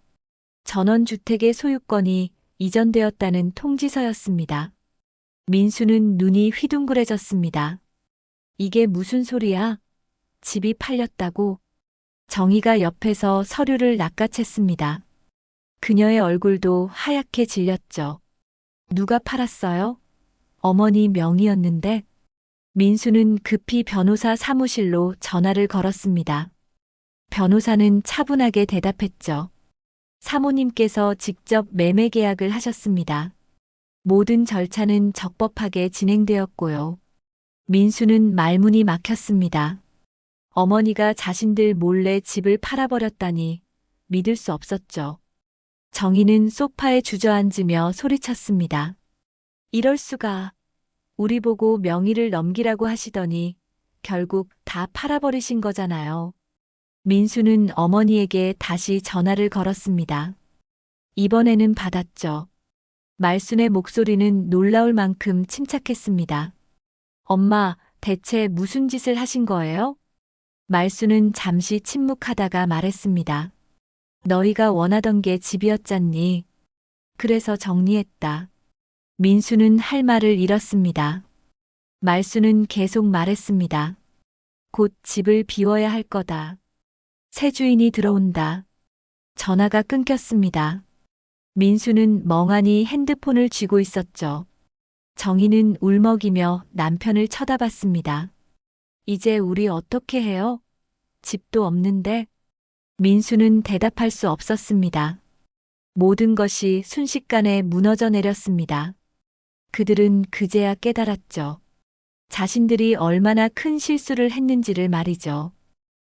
전원주택의 소유권이 이전되었다는 통지서였습니다. 민수는 눈이 휘둥그레졌습니다. 이게 무슨 소리야? 집이 팔렸다고? 정희가 옆에서 서류를 낚아챘습니다. 그녀의 얼굴도 하얗게 질렸죠. 누가 팔았어요? 어머니 명의였는데? 민수는 급히 변호사 사무실로 전화를 걸었습니다. 변호사는 차분하게 대답했죠. 사모님께서 직접 매매 계약을 하셨습니다. 모든 절차는 적법하게 진행되었고요. 민수는 말문이 막혔습니다. 어머니가 자신들 몰래 집을 팔아버렸다니 믿을 수 없었죠. 정희는 소파에 주저앉으며 소리쳤습니다. 이럴 수가. 우리 보고 명의를 넘기라고 하시더니 결국 다 팔아버리신 거잖아요. 민수는 어머니에게 다시 전화를 걸었습니다. 이번에는 받았죠. 말순의 목소리는 놀라울 만큼 침착했습니다. 엄마, 대체 무슨 짓을 하신 거예요? 말순은 잠시 침묵하다가 말했습니다. 너희가 원하던 게 집이었잖니. 그래서 정리했다. 민수는 할 말을 잃었습니다. 말수는 계속 말했습니다. 곧 집을 비워야 할 거다. 새 주인이 들어온다. 전화가 끊겼습니다. 민수는 멍하니 핸드폰을 쥐고 있었죠. 정희는 울먹이며 남편을 쳐다봤습니다. 이제 우리 어떻게 해요? 집도 없는데? 민수는 대답할 수 없었습니다. 모든 것이 순식간에 무너져 내렸습니다. 그들은 그제야 깨달았죠. 자신들이 얼마나 큰 실수를 했는지를 말이죠.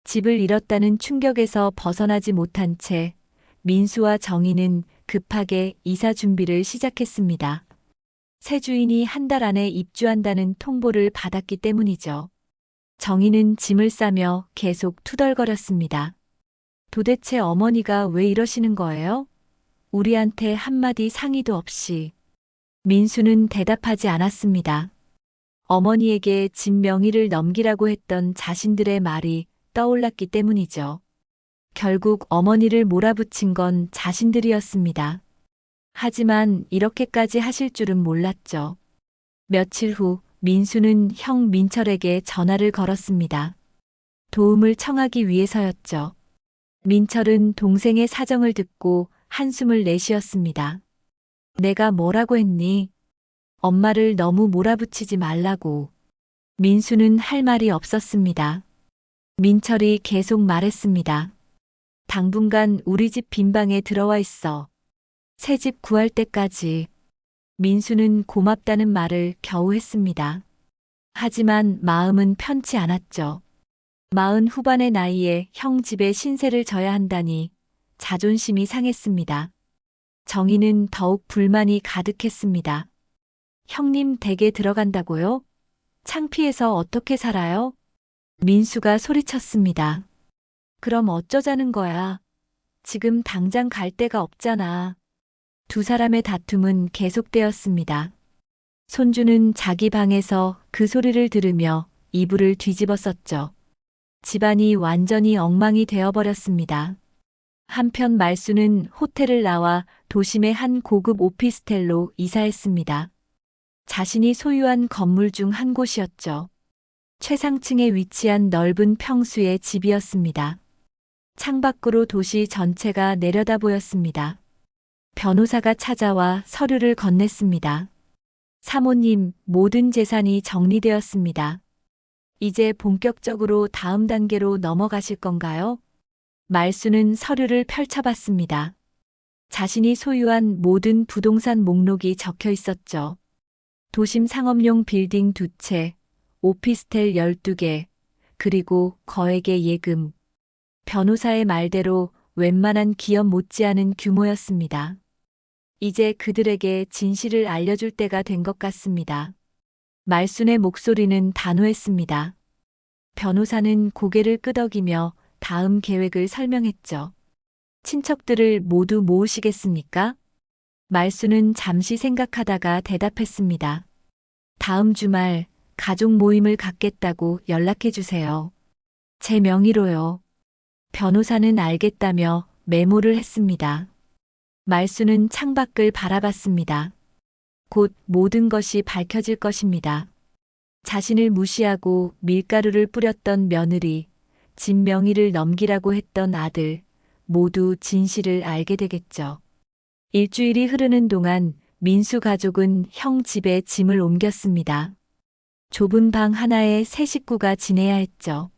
집을 잃었다는 충격에서 벗어나지 못한 채 민수와 정희는 급하게 이사 준비를 시작했습니다. 새 주인이 한 달 안에 입주한다는 통보를 받았기 때문이죠. 정희는 짐을 싸며 계속 투덜거렸습니다. 도대체 어머니가 왜 이러시는 거예요? 우리한테 한마디 상의도 없이. 민수는 대답하지 않았습니다. 어머니에게 집 명의를 넘기라고 했던 자신들의 말이 떠올랐기 때문이죠. 결국 어머니를 몰아붙인 건 자신들이었습니다. 하지만 이렇게까지 하실 줄은 몰랐죠. 며칠 후 민수는 형 민철에게 전화를 걸었습니다. 도움을 청하기 위해서였죠. 민철은 동생의 사정을 듣고 한숨을 내쉬었습니다. 내가 뭐라고 했니? 엄마를 너무 몰아붙이지 말라고. 민수는 할 말이 없었습니다. 민철이 계속 말했습니다. 당분간 우리 집 빈방에 들어와 있어. 새 집 구할 때까지. 민수는 고맙다는 말을 겨우 했습니다. 하지만 마음은 편치 않았죠. 40 후반의 나이에 형 집에 신세를 져야 한다니 자존심이 상했습니다. 정희는 더욱 불만이 가득했습니다. 형님 댁에 들어간다고요? 창피해서 어떻게 살아요? 민수가 소리쳤습니다. 그럼 어쩌자는 거야? 지금 당장 갈 데가 없잖아. 두 사람의 다툼은 계속되었습니다. 손주는 자기 방에서 그 소리를 들으며 이불을 뒤집었었죠. 집안이 완전히 엉망이 되어버렸습니다. 한편 말수는 호텔을 나와 도심의 한 고급 오피스텔로 이사했습니다. 자신이 소유한 건물 중 한 곳이었죠. 최상층에 위치한 넓은 평수의 집이었습니다. 창밖으로 도시 전체가 내려다 보였습니다. 변호사가 찾아와 서류를 건넸습니다. 사모님, 모든 재산이 정리되었습니다. 이제 본격적으로 다음 단계로 넘어가실 건가요? 말수는 서류를 펼쳐봤습니다. 자신이 소유한 모든 부동산 목록이 적혀 있었죠. 도심 상업용 빌딩 2채, 오피스텔 12개, 그리고 거액의 예금. 변호사의 말대로 웬만한 기업 못지않은 규모였습니다. 이제 그들에게 진실을 알려줄 때가 된 것 같습니다. 말순의 목소리는 단호했습니다. 변호사는 고개를 끄덕이며 다음 계획을 설명했죠. 친척들을 모두 모으시겠습니까? 말순은 잠시 생각하다가 대답했습니다. 다음 주말 가족 모임을 갖겠다고 연락해 주세요. 제 명의로요. 변호사는 알겠다며 메모를 했습니다. 말수는 창밖을 바라봤습니다. 곧 모든 것이 밝혀질 것입니다. 자신을 무시하고 밀가루를 뿌렸던 며느리, 집 명의를 넘기라고 했던 아들, 모두 진실을 알게 되겠죠. 일주일이 흐르는 동안 민수 가족은 형 집에 짐을 옮겼습니다. 좁은 방 하나에 세 식구가 지내야 했죠.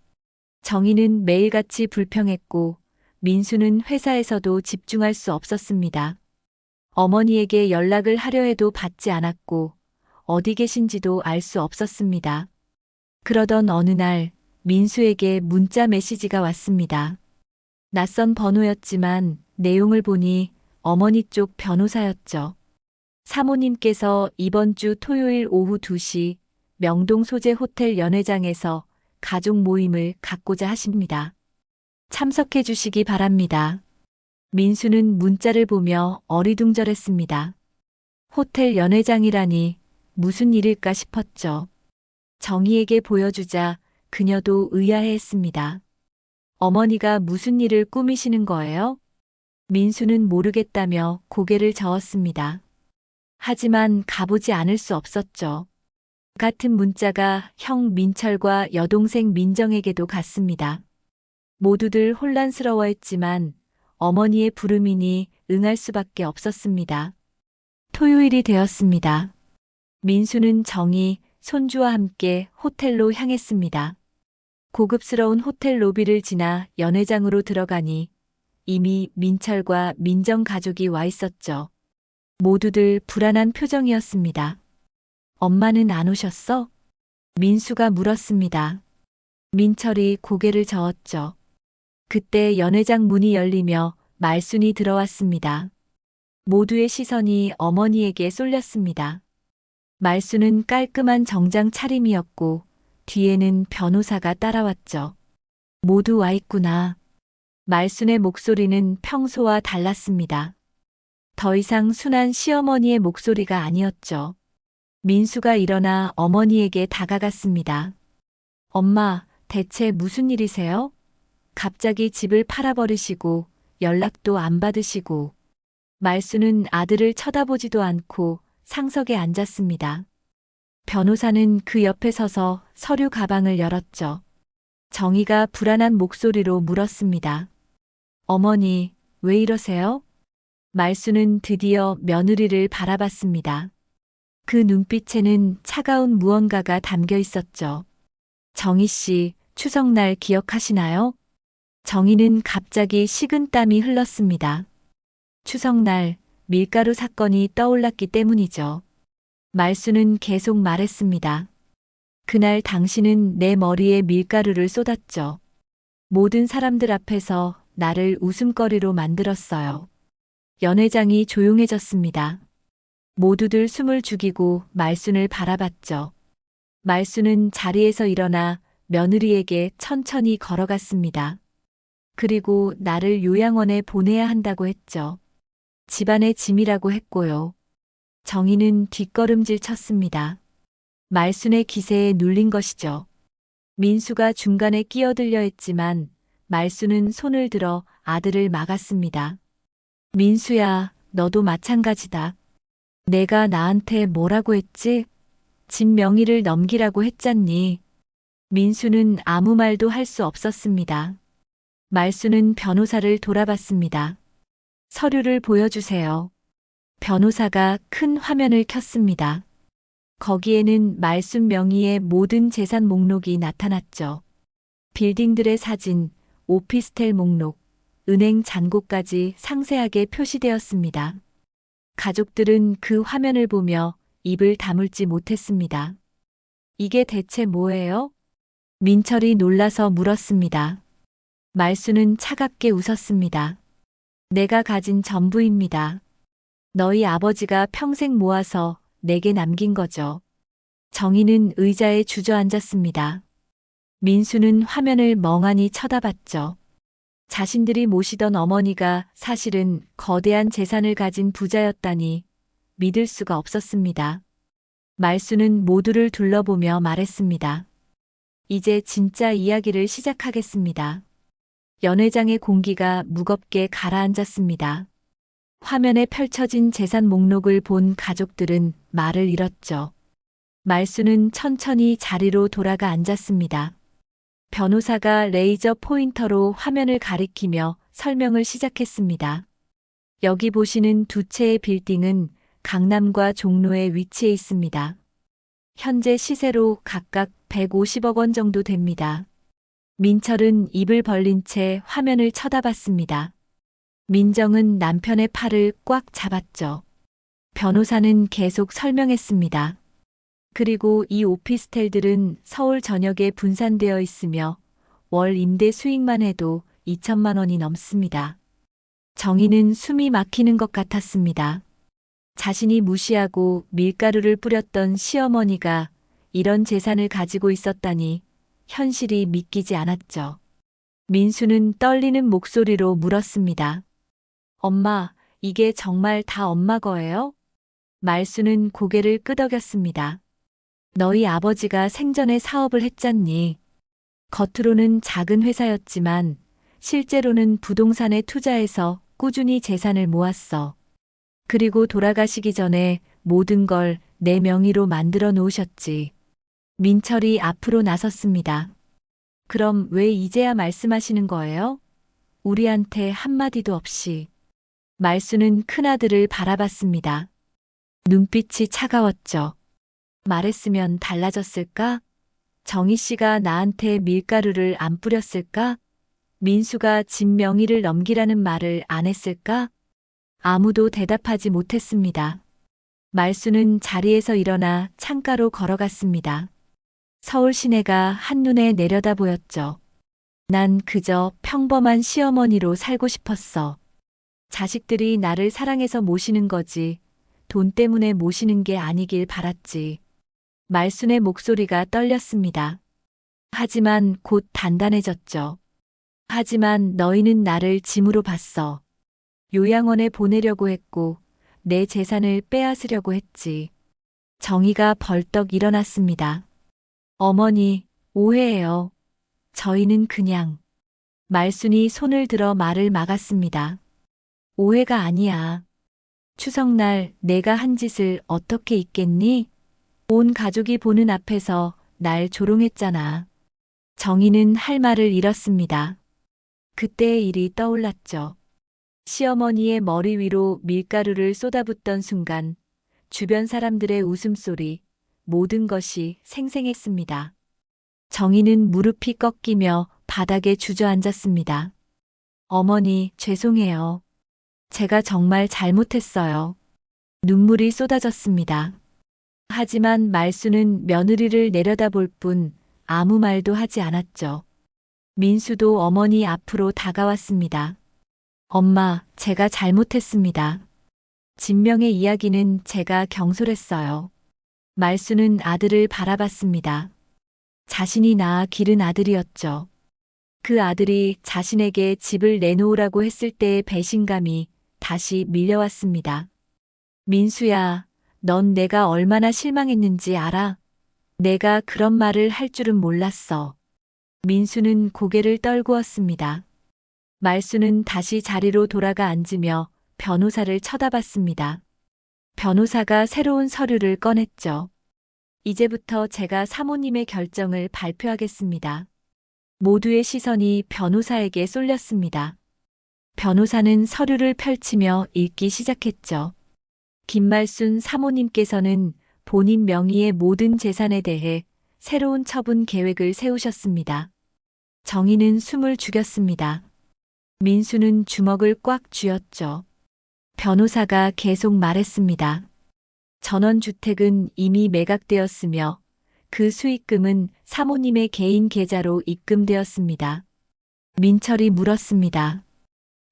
정희는 매일같이 불평했고 민수는 회사에서도 집중할 수 없었습니다. 어머니에게 연락을 하려 해도 받지 않았고 어디 계신지도 알 수 없었습니다. 그러던 어느 날 민수에게 문자 메시지가 왔습니다. 낯선 번호였지만 내용을 보니 어머니 쪽 변호사였죠. 사모님께서 이번 주 토요일 오후 2시 명동 소재 호텔 연회장에서 가족 모임을 갖고자 하십니다. 참석해 주시기 바랍니다. 민수는 문자를 보며 어리둥절했습니다. 호텔 연회장이라니 무슨 일일까 싶었죠. 정희에게 보여주자 그녀도 의아해했습니다. 어머니가 무슨 일을 꾸미시는 거예요? 민수는 모르겠다며 고개를 저었습니다. 하지만 가보지 않을 수 없었죠. 같은 문자가 형 민철과 여동생 민정에게도 갔습니다. 모두들 혼란스러워했지만 어머니의 부름이니 응할 수밖에 없었습니다. 토요일이 되었습니다. 민수는 정희, 손주와 함께 호텔로 향했습니다. 고급스러운 호텔 로비를 지나 연회장으로 들어가니 이미 민철과 민정 가족이 와 있었죠. 모두들 불안한 표정이었습니다. 엄마는 안 오셨어? 민수가 물었습니다. 민철이 고개를 저었죠. 그때 연회장 문이 열리며 말순이 들어왔습니다. 모두의 시선이 어머니에게 쏠렸습니다. 말순은 깔끔한 정장 차림이었고 뒤에는 변호사가 따라왔죠. 모두 와 있구나. 말순의 목소리는 평소와 달랐습니다. 더 이상 순한 시어머니의 목소리가 아니었죠. 민수가 일어나 어머니에게 다가갔습니다. 엄마, 대체 무슨 일이세요? 갑자기 집을 팔아버리시고 연락도 안 받으시고. 말순은 아들을 쳐다보지도 않고 상석에 앉았습니다. 변호사는 그 옆에 서서 서류 가방을 열었죠. 정희가 불안한 목소리로 물었습니다. 어머니, 왜 이러세요? 말순은 드디어 며느리를 바라봤습니다. 그 눈빛에는 차가운 무언가가 담겨 있었죠. 정희 씨, 추석날 기억하시나요? 정희는 갑자기 식은땀이 흘렀습니다. 추석날 밀가루 사건이 떠올랐기 때문이죠. 말순은 계속 말했습니다. 그날 당신은 내 머리에 밀가루를 쏟았죠. 모든 사람들 앞에서 나를 웃음거리로 만들었어요. 연회장이 조용해졌습니다. 모두들 숨을 죽이고 말순을 바라봤죠. 말순은 자리에서 일어나 며느리에게 천천히 걸어갔습니다. 그리고 나를 요양원에 보내야 한다고 했죠. 집안의 짐이라고 했고요. 정희는 뒷걸음질 쳤습니다. 말순의 기세에 눌린 것이죠. 민수가 중간에 끼어들려 했지만 말순은 손을 들어 아들을 막았습니다. 민수야, 너도 마찬가지다. 내가 나한테 뭐라고 했지? 집 명의를 넘기라고 했잖니. 민수는 아무 말도 할 수 없었습니다. 말순은 변호사를 돌아봤습니다. 서류를 보여주세요. 변호사가 큰 화면을 켰습니다. 거기에는 말순 명의의 모든 재산 목록이 나타났죠. 빌딩들의 사진, 오피스텔 목록, 은행 잔고까지 상세하게 표시되었습니다. 가족들은 그 화면을 보며 입을 다물지 못했습니다. 이게 대체 뭐예요? 민철이 놀라서 물었습니다. 말순은 차갑게 웃었습니다. 내가 가진 전부입니다. 너희 아버지가 평생 모아서 내게 남긴 거죠. 정희는 의자에 주저앉았습니다. 민수는 화면을 멍하니 쳐다봤죠. 자신들이 모시던 어머니가 사실은 거대한 재산을 가진 부자였다니 믿을 수가 없었습니다. 말순은 모두를 둘러보며 말했습니다. 이제 진짜 이야기를 시작하겠습니다. 연회장의 공기가 무겁게 가라앉았습니다. 화면에 펼쳐진 재산 목록을 본 가족들은 말을 잃었죠. 말순은 천천히 자리로 돌아가 앉았습니다. 변호사가 레이저 포인터로 화면을 가리키며 설명을 시작했습니다. 여기 보시는 두 채의 빌딩은 강남과 종로에 위치해 있습니다. 현재 시세로 각각 150억 원 정도 됩니다. 민철은 입을 벌린 채 화면을 쳐다봤습니다. 민정은 남편의 팔을 꽉 잡았죠. 변호사는 계속 설명했습니다. 그리고 이 오피스텔들은 서울 전역에 분산되어 있으며 월 임대 수익만 해도 2천만 원이 넘습니다. 정희는 숨이 막히는 것 같았습니다. 자신이 무시하고 밀가루를 뿌렸던 시어머니가 이런 재산을 가지고 있었다니 현실이 믿기지 않았죠. 민수는 떨리는 목소리로 물었습니다. 엄마, 이게 정말 다 엄마 거예요? 말수는 고개를 끄덕였습니다. 너희 아버지가 생전에 사업을 했잖니. 겉으로는 작은 회사였지만 실제로는 부동산에 투자해서 꾸준히 재산을 모았어. 그리고 돌아가시기 전에 모든 걸 내 명의로 만들어 놓으셨지. 민철이 앞으로 나섰습니다. 그럼 왜 이제야 말씀하시는 거예요? 우리한테 한마디도 없이. 말수는 큰아들을 바라봤습니다. 눈빛이 차가웠죠. 말했으면 달라졌을까? 정희 씨가 나한테 밀가루를 안 뿌렸을까? 민수가 집 명의를 넘기라는 말을 안 했을까? 아무도 대답하지 못했습니다. 말수는 자리에서 일어나 창가로 걸어갔습니다. 서울 시내가 한눈에 내려다 보였죠. 난 그저 평범한 시어머니로 살고 싶었어. 자식들이 나를 사랑해서 모시는 거지. 돈 때문에 모시는 게 아니길 바랐지. 말순의 목소리가 떨렸습니다. 하지만 곧 단단해졌죠. 하지만 너희는 나를 짐으로 봤어. 요양원에 보내려고 했고 내 재산을 빼앗으려고 했지. 정의가 벌떡 일어났습니다. 어머니, 오해해요. 저희는 그냥. 말순이 손을 들어 말을 막았습니다. 오해가 아니야. 추석날 내가 한 짓을 어떻게 잊겠니? 온 가족이 보는 앞에서 날 조롱했잖아. 정희는 할 말을 잃었습니다. 그때의 일이 떠올랐죠. 시어머니의 머리 위로 밀가루를 쏟아붓던 순간 주변 사람들의 웃음소리, 모든 것이 생생했습니다. 정희는 무릎이 꺾이며 바닥에 주저앉았습니다. 어머니, 죄송해요. 제가 정말 잘못했어요. 눈물이 쏟아졌습니다. 하지만 말수는 며느리를 내려다볼 뿐 아무 말도 하지 않았죠. 민수도 어머니 앞으로 다가왔습니다. 엄마, 제가 잘못했습니다. 진명의 이야기는 제가 경솔했어요. 말수는 아들을 바라봤습니다. 자신이 낳아 기른 아들이었죠. 그 아들이 자신에게 집을 내놓으라고 했을 때의 배신감이 다시 밀려왔습니다. 민수야, 넌 내가 얼마나 실망했는지 알아? 내가 그런 말을 할 줄은 몰랐어. 민수는 고개를 떨구었습니다. 말수는 다시 자리로 돌아가 앉으며 변호사를 쳐다봤습니다. 변호사가 새로운 서류를 꺼냈죠. 이제부터 제가 사모님의 결정을 발표하겠습니다. 모두의 시선이 변호사에게 쏠렸습니다. 변호사는 서류를 펼치며 읽기 시작했죠. 김말순 사모님께서는 본인 명의의 모든 재산에 대해 새로운 처분 계획을 세우셨습니다. 정희는 숨을 죽였습니다. 민수는 주먹을 꽉 쥐었죠. 변호사가 계속 말했습니다. 전원주택은 이미 매각되었으며 그 수익금은 사모님의 개인 계좌로 입금되었습니다. 민철이 물었습니다.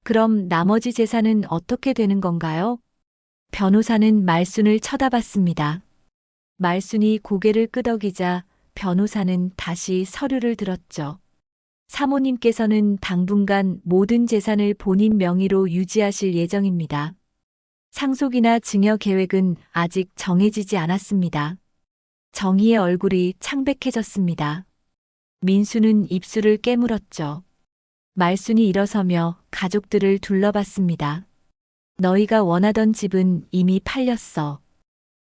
그럼 나머지 재산은 어떻게 되는 건가요? 변호사는 말순을 쳐다봤습니다. 말순이 고개를 끄덕이자 변호사는 다시 서류를 들었죠. 사모님께서는 당분간 모든 재산을 본인 명의로 유지하실 예정입니다. 상속이나 증여 계획은 아직 정해지지 않았습니다. 정희의 얼굴이 창백해졌습니다. 민수는 입술을 깨물었죠. 말순이 일어서며 가족들을 둘러봤습니다. 너희가 원하던 집은 이미 팔렸어.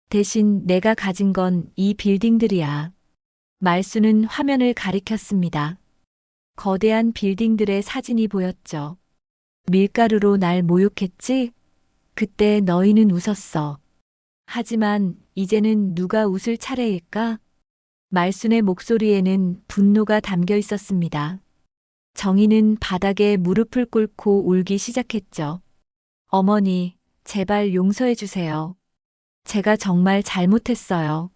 대신 내가 가진 건 이 빌딩들이야. 말순은 화면을 가리켰습니다. 거대한 빌딩들의 사진이 보였죠. 밀가루로 날 모욕했지? 그때 너희는 웃었어. 하지만 이제는 누가 웃을 차례일까? 말순의 목소리에는 분노가 담겨 있었습니다. 정희는 바닥에 무릎을 꿇고 울기 시작했죠. 어머니, 제발 용서해 주세요. 제가 정말 잘못했어요.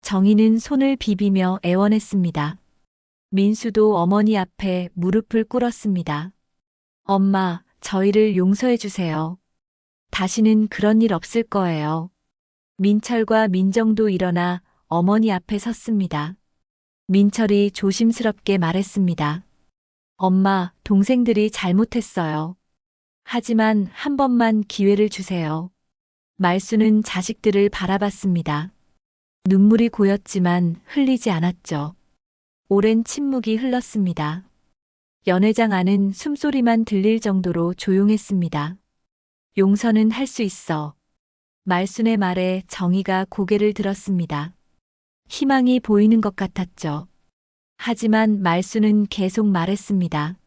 정희는 손을 비비며 애원했습니다. 민수도 어머니 앞에 무릎을 꿇었습니다. 엄마, 저희를 용서해 주세요. 다시는 그런 일 없을 거예요. 민철과 민정도 일어나 어머니 앞에 섰습니다. 민철이 조심스럽게 말했습니다. 엄마, 동생들이 잘못했어요. 하지만 한 번만 기회를 주세요. 말수는 자식들을 바라봤습니다. 눈물이 고였지만 흘리지 않았죠. 오랜 침묵이 흘렀습니다. 연회장 안은 숨소리만 들릴 정도로 조용했습니다. 용서는 할 수 있어. 말순의 말에 정희가 고개를 들었습니다. 희망이 보이는 것 같았죠. 하지만 말순은 계속 말했습니다.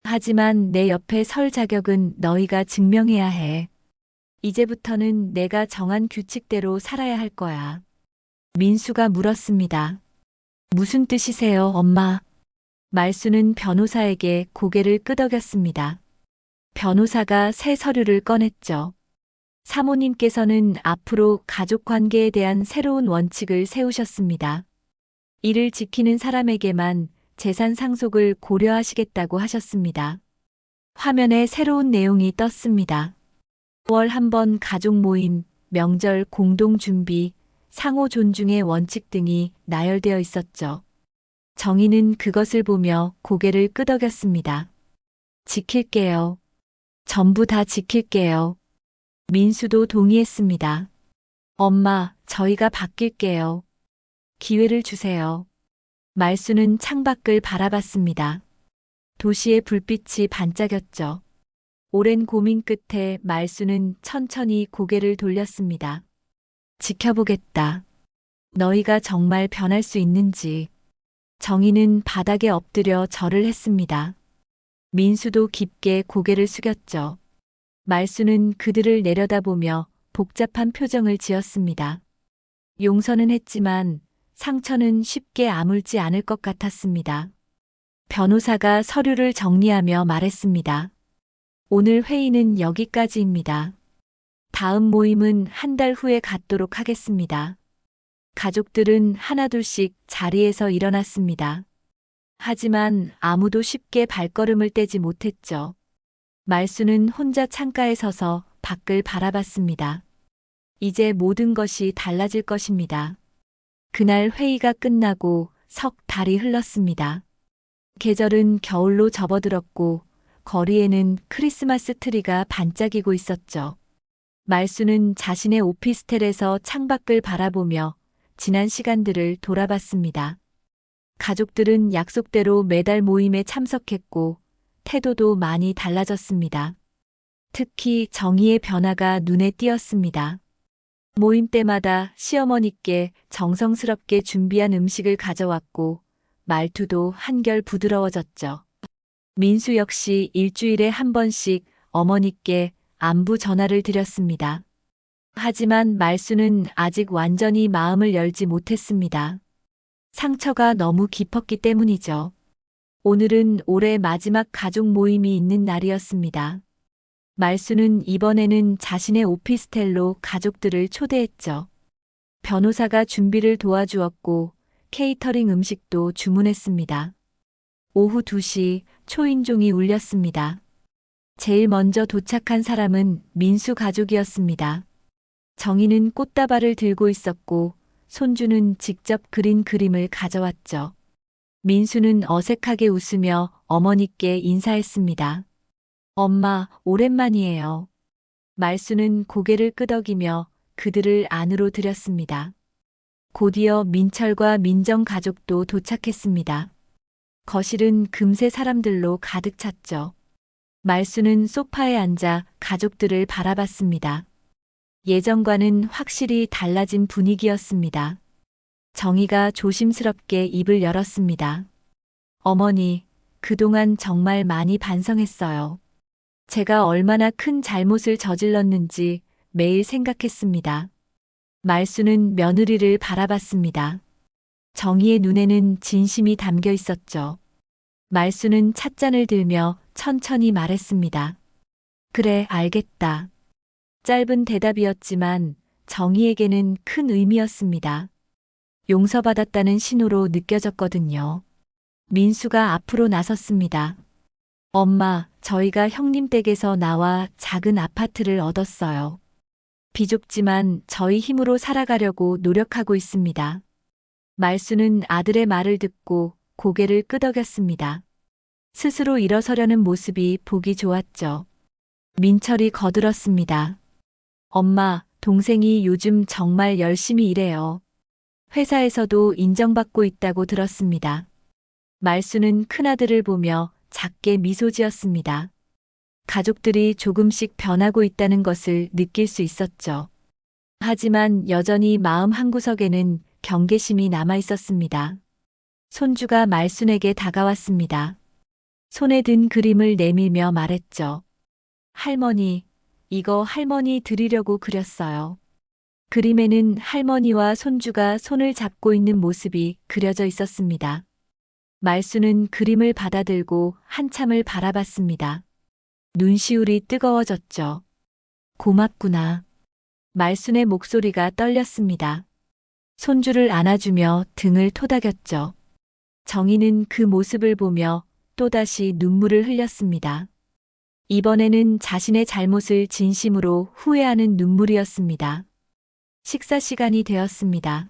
하지만 내 옆에 설 자격은 너희가 증명해야 해. 이제부터는 내가 정한 규칙대로 살아야 할 거야. 민수가 물었습니다. 무슨 뜻이세요, 엄마? 말수는 변호사에게 고개를 끄덕였습니다. 변호사가 새 서류를 꺼냈죠. 사모님께서는 앞으로 가족 관계에 대한 새로운 원칙을 세우셨습니다. 이를 지키는 사람에게만 재산 상속을 고려하시겠다고 하셨습니다. 화면에 새로운 내용이 떴습니다. 5월 한 번 가족 모임, 명절 공동 준비, 상호 존중의 원칙 등이 나열되어 있었죠. 정희는 그것을 보며 고개를 끄덕였습니다. 지킬게요. 전부 다 지킬게요. 민수도 동의했습니다. 엄마, 저희가 바뀔게요. 기회를 주세요. 말수는 창밖을 바라봤습니다. 도시의 불빛이 반짝였죠. 오랜 고민 끝에 말수는 천천히 고개를 돌렸습니다. 지켜보겠다. 너희가 정말 변할 수 있는지. 정희는 바닥에 엎드려 절을 했습니다. 민수도 깊게 고개를 숙였죠. 말수는 그들을 내려다보며 복잡한 표정을 지었습니다. 용서는 했지만 상처는 쉽게 아물지 않을 것 같았습니다. 변호사가 서류를 정리하며 말했습니다. 오늘 회의는 여기까지입니다. 다음 모임은 한 달 후에 갖도록 하겠습니다. 가족들은 하나둘씩 자리에서 일어났습니다. 하지만 아무도 쉽게 발걸음을 떼지 못했죠. 말수는 혼자 창가에 서서 밖을 바라봤습니다. 이제 모든 것이 달라질 것입니다. 그날 회의가 끝나고 석 달이 흘렀습니다. 계절은 겨울로 접어들었고 거리에는 크리스마스 트리가 반짝이고 있었죠. 말수는 자신의 오피스텔에서 창밖을 바라보며 지난 시간들을 돌아봤습니다. 가족들은 약속대로 매달 모임에 참석했고 태도도 많이 달라졌습니다. 특히 정희의 변화가 눈에 띄었습니다. 모임 때마다 시어머니께 정성스럽게 준비한 음식을 가져왔고 말투도 한결 부드러워졌죠. 민수 역시 일주일에 한 번씩 어머니께 안부 전화를 드렸습니다. 하지만 말수는 아직 완전히 마음을 열지 못했습니다. 상처가 너무 깊었기 때문이죠. 오늘은 올해 마지막 가족 모임이 있는 날이었습니다. 말수는 이번에는 자신의 오피스텔로 가족들을 초대했죠. 변호사가 준비를 도와주었고 케이터링 음식도 주문했습니다. 오후 2시 초인종이 울렸습니다. 제일 먼저 도착한 사람은 민수 가족이었습니다. 정희는 꽃다발을 들고 있었고 손주는 직접 그린 그림을 가져왔죠. 민수는 어색하게 웃으며 어머니께 인사했습니다. 엄마, 오랜만이에요. 말수는 고개를 끄덕이며 그들을 안으로 들였습니다. 곧이어 민철과 민정 가족도 도착했습니다. 거실은 금세 사람들로 가득 찼죠. 말수는 소파에 앉아 가족들을 바라봤습니다. 예전과는 확실히 달라진 분위기였습니다. 정희가 조심스럽게 입을 열었습니다. 어머니, 그동안 정말 많이 반성했어요. 제가 얼마나 큰 잘못을 저질렀는지 매일 생각했습니다. 말수는 며느리를 바라봤습니다. 정희의 눈에는 진심이 담겨 있었죠. 말수는 찻잔을 들며 천천히 말했습니다. 그래, 알겠다. 짧은 대답이었지만 정희에게는 큰 의미였습니다. 용서받았다는 신호로 느껴졌거든요. 민수가 앞으로 나섰습니다. 엄마, 저희가 형님 댁에서 나와 작은 아파트를 얻었어요. 비좁지만 저희 힘으로 살아가려고 노력하고 있습니다. 말수는 아들의 말을 듣고 고개를 끄덕였습니다. 스스로 일어서려는 모습이 보기 좋았죠. 민철이 거들었습니다. 엄마, 동생이 요즘 정말 열심히 일해요. 회사에서도 인정받고 있다고 들었습니다. 말수는 큰아들을 보며 작게 미소 지었습니다. 가족들이 조금씩 변하고 있다는 것을 느낄 수 있었죠. 하지만 여전히 마음 한구석에는 경계심이 남아 있었습니다. 손주가 말순에게 다가왔습니다. 손에 든 그림을 내밀며 말했죠. 할머니, 이거 할머니 드리려고 그렸어요. 그림에는 할머니와 손주가 손을 잡고 있는 모습이 그려져 있었습니다. 말수는 그림을 받아들고 한참을 바라봤습니다. 눈시울이 뜨거워졌죠. 고맙구나. 말순의 목소리가 떨렸습니다. 손주를 안아주며 등을 토닥였죠. 정희는 그 모습을 보며 또다시 눈물을 흘렸습니다. 이번에는 자신의 잘못을 진심으로 후회하는 눈물이었습니다. 식사 시간이 되었습니다.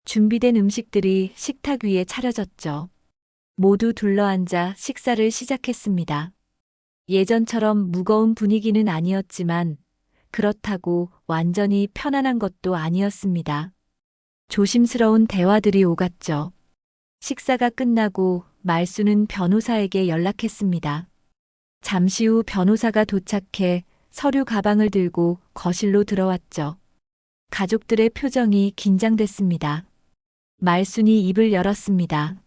준비된 음식들이 식탁 위에 차려졌죠. 모두 둘러앉아 식사를 시작했습니다. 예전처럼 무거운 분위기는 아니었지만 그렇다고 완전히 편안한 것도 아니었습니다. 조심스러운 대화들이 오갔죠. 식사가 끝나고 말수는 변호사에게 연락했습니다. 잠시 후 변호사가 도착해 서류 가방을 들고 거실로 들어왔죠. 가족들의 표정이 긴장됐습니다. 말순이 입을 열었습니다.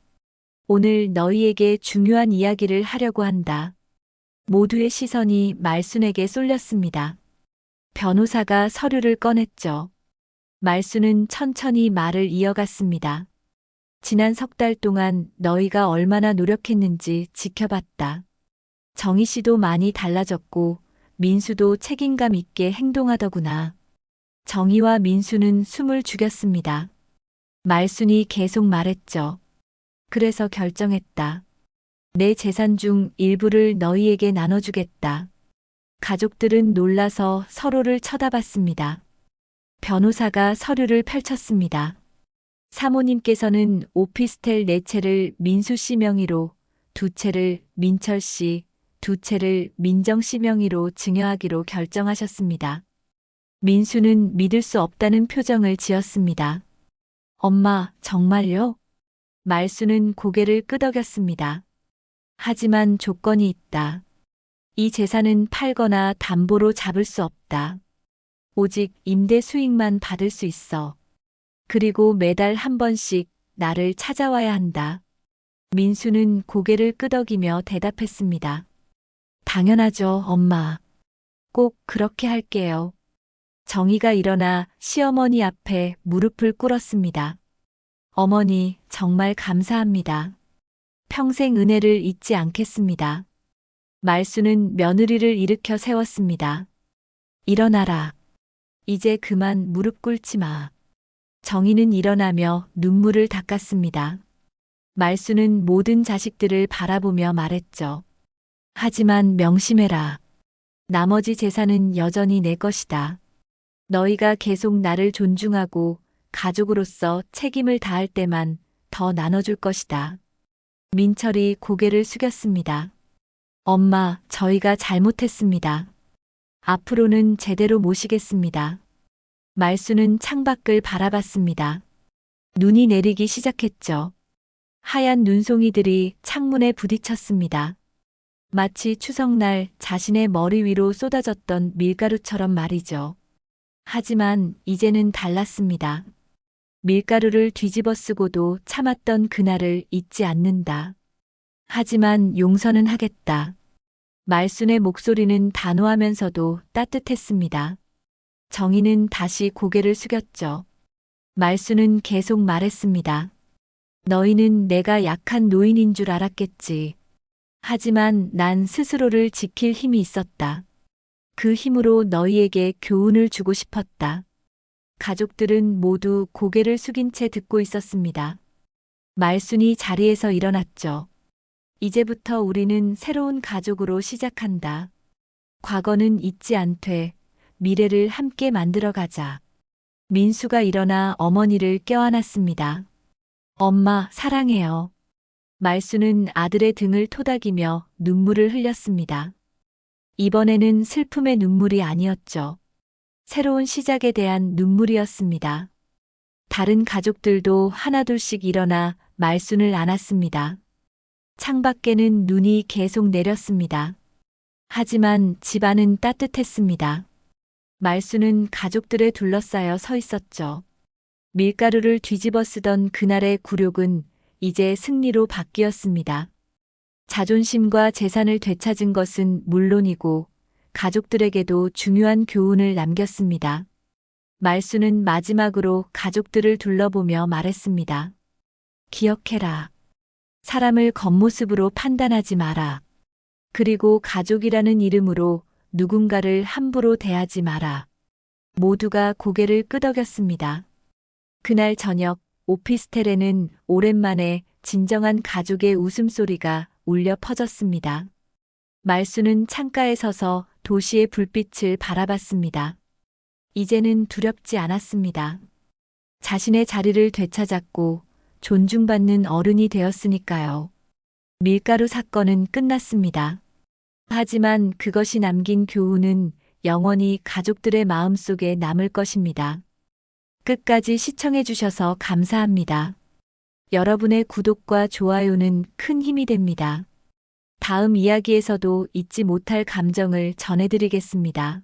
오늘 너희에게 중요한 이야기를 하려고 한다. 모두의 시선이 말순에게 쏠렸습니다. 변호사가 서류를 꺼냈죠. 말순은 천천히 말을 이어갔습니다. 지난 석 달 동안 너희가 얼마나 노력했는지 지켜봤다. 정희 씨도 많이 달라졌고 민수도 책임감 있게 행동하더구나. 정희와 민수는 숨을 죽였습니다. 말순이 계속 말했죠. 그래서 결정했다. 내 재산 중 일부를 너희에게 나눠주겠다. 가족들은 놀라서 서로를 쳐다봤습니다. 변호사가 서류를 펼쳤습니다. 사모님께서는 오피스텔 4채를 민수 씨 명의로, 2채를 민철 씨, 2채를 민정 씨 명의로 증여하기로 결정하셨습니다. 민수는 믿을 수 없다는 표정을 지었습니다. 엄마, 정말요? 말수는 고개를 끄덕였습니다. 하지만 조건이 있다. 이 재산은 팔거나 담보로 잡을 수 없다. 오직 임대 수익만 받을 수 있어. 그리고 매달 한 번씩 나를 찾아와야 한다. 민수는 고개를 끄덕이며 대답했습니다. 당연하죠, 엄마. 꼭 그렇게 할게요. 정희가 일어나 시어머니 앞에 무릎을 꿇었습니다. 어머니, 정말 감사합니다. 평생 은혜를 잊지 않겠습니다. 말수는 며느리를 일으켜 세웠습니다. 일어나라. 이제 그만 무릎 꿇지 마. 정희는 일어나며 눈물을 닦았습니다. 말수는 모든 자식들을 바라보며 말했죠. 하지만 명심해라. 나머지 재산은 여전히 내 것이다. 너희가 계속 나를 존중하고 가족으로서 책임을 다할 때만 더 나눠줄 것이다. 민철이 고개를 숙였습니다. 엄마, 저희가 잘못했습니다. 앞으로는 제대로 모시겠습니다. 말수는 창밖을 바라봤습니다. 눈이 내리기 시작했죠. 하얀 눈송이들이 창문에 부딪혔습니다. 마치 추석날 자신의 머리 위로 쏟아졌던 밀가루처럼 말이죠. 하지만 이제는 달랐습니다. 밀가루를 뒤집어 쓰고도 참았던 그날을 잊지 않는다. 하지만 용서는 하겠다. 말순의 목소리는 단호하면서도 따뜻했습니다. 정희는 다시 고개를 숙였죠. 말순은 계속 말했습니다. 너희는 내가 약한 노인인 줄 알았겠지. 하지만 난 스스로를 지킬 힘이 있었다. 그 힘으로 너희에게 교훈을 주고 싶었다. 가족들은 모두 고개를 숙인 채 듣고 있었습니다. 말순이 자리에서 일어났죠. 이제부터 우리는 새로운 가족으로 시작한다. 과거는 잊지 않되 미래를 함께 만들어가자. 민수가 일어나 어머니를 껴안았습니다. 엄마, 사랑해요. 말수는 아들의 등을 토닥이며 눈물을 흘렸습니다. 이번에는 슬픔의 눈물이 아니었죠. 새로운 시작에 대한 눈물이었습니다. 다른 가족들도 하나둘씩 일어나 말순을 안았습니다. 창밖에는 눈이 계속 내렸습니다. 하지만 집안은 따뜻했습니다. 말순은 가족들에 둘러싸여 서 있었죠. 밀가루를 뒤집어 쓰던 그날의 굴욕은 이제 승리로 바뀌었습니다. 자존심과 재산을 되찾은 것은 물론이고 가족들에게도 중요한 교훈을 남겼습니다. 말순은 마지막으로 가족들을 둘러보며 말했습니다. 기억해라. 사람을 겉모습으로 판단하지 마라. 그리고 가족이라는 이름으로 누군가를 함부로 대하지 마라. 모두가 고개를 끄덕였습니다. 그날 저녁 오피스텔에는 오랜만에 진정한 가족의 웃음소리가 울려 퍼졌습니다. 말수는 창가에 서서 도시의 불빛을 바라봤습니다. 이제는 두렵지 않았습니다. 자신의 자리를 되찾았고 존중받는 어른이 되었으니까요. 밀가루 사건은 끝났습니다. 하지만 그것이 남긴 교훈은 영원히 가족들의 마음속에 남을 것입니다. 끝까지 시청해 주셔서 감사합니다. 여러분의 구독과 좋아요는 큰 힘이 됩니다. 다음 이야기에서도 잊지 못할 감정을 전해드리겠습니다.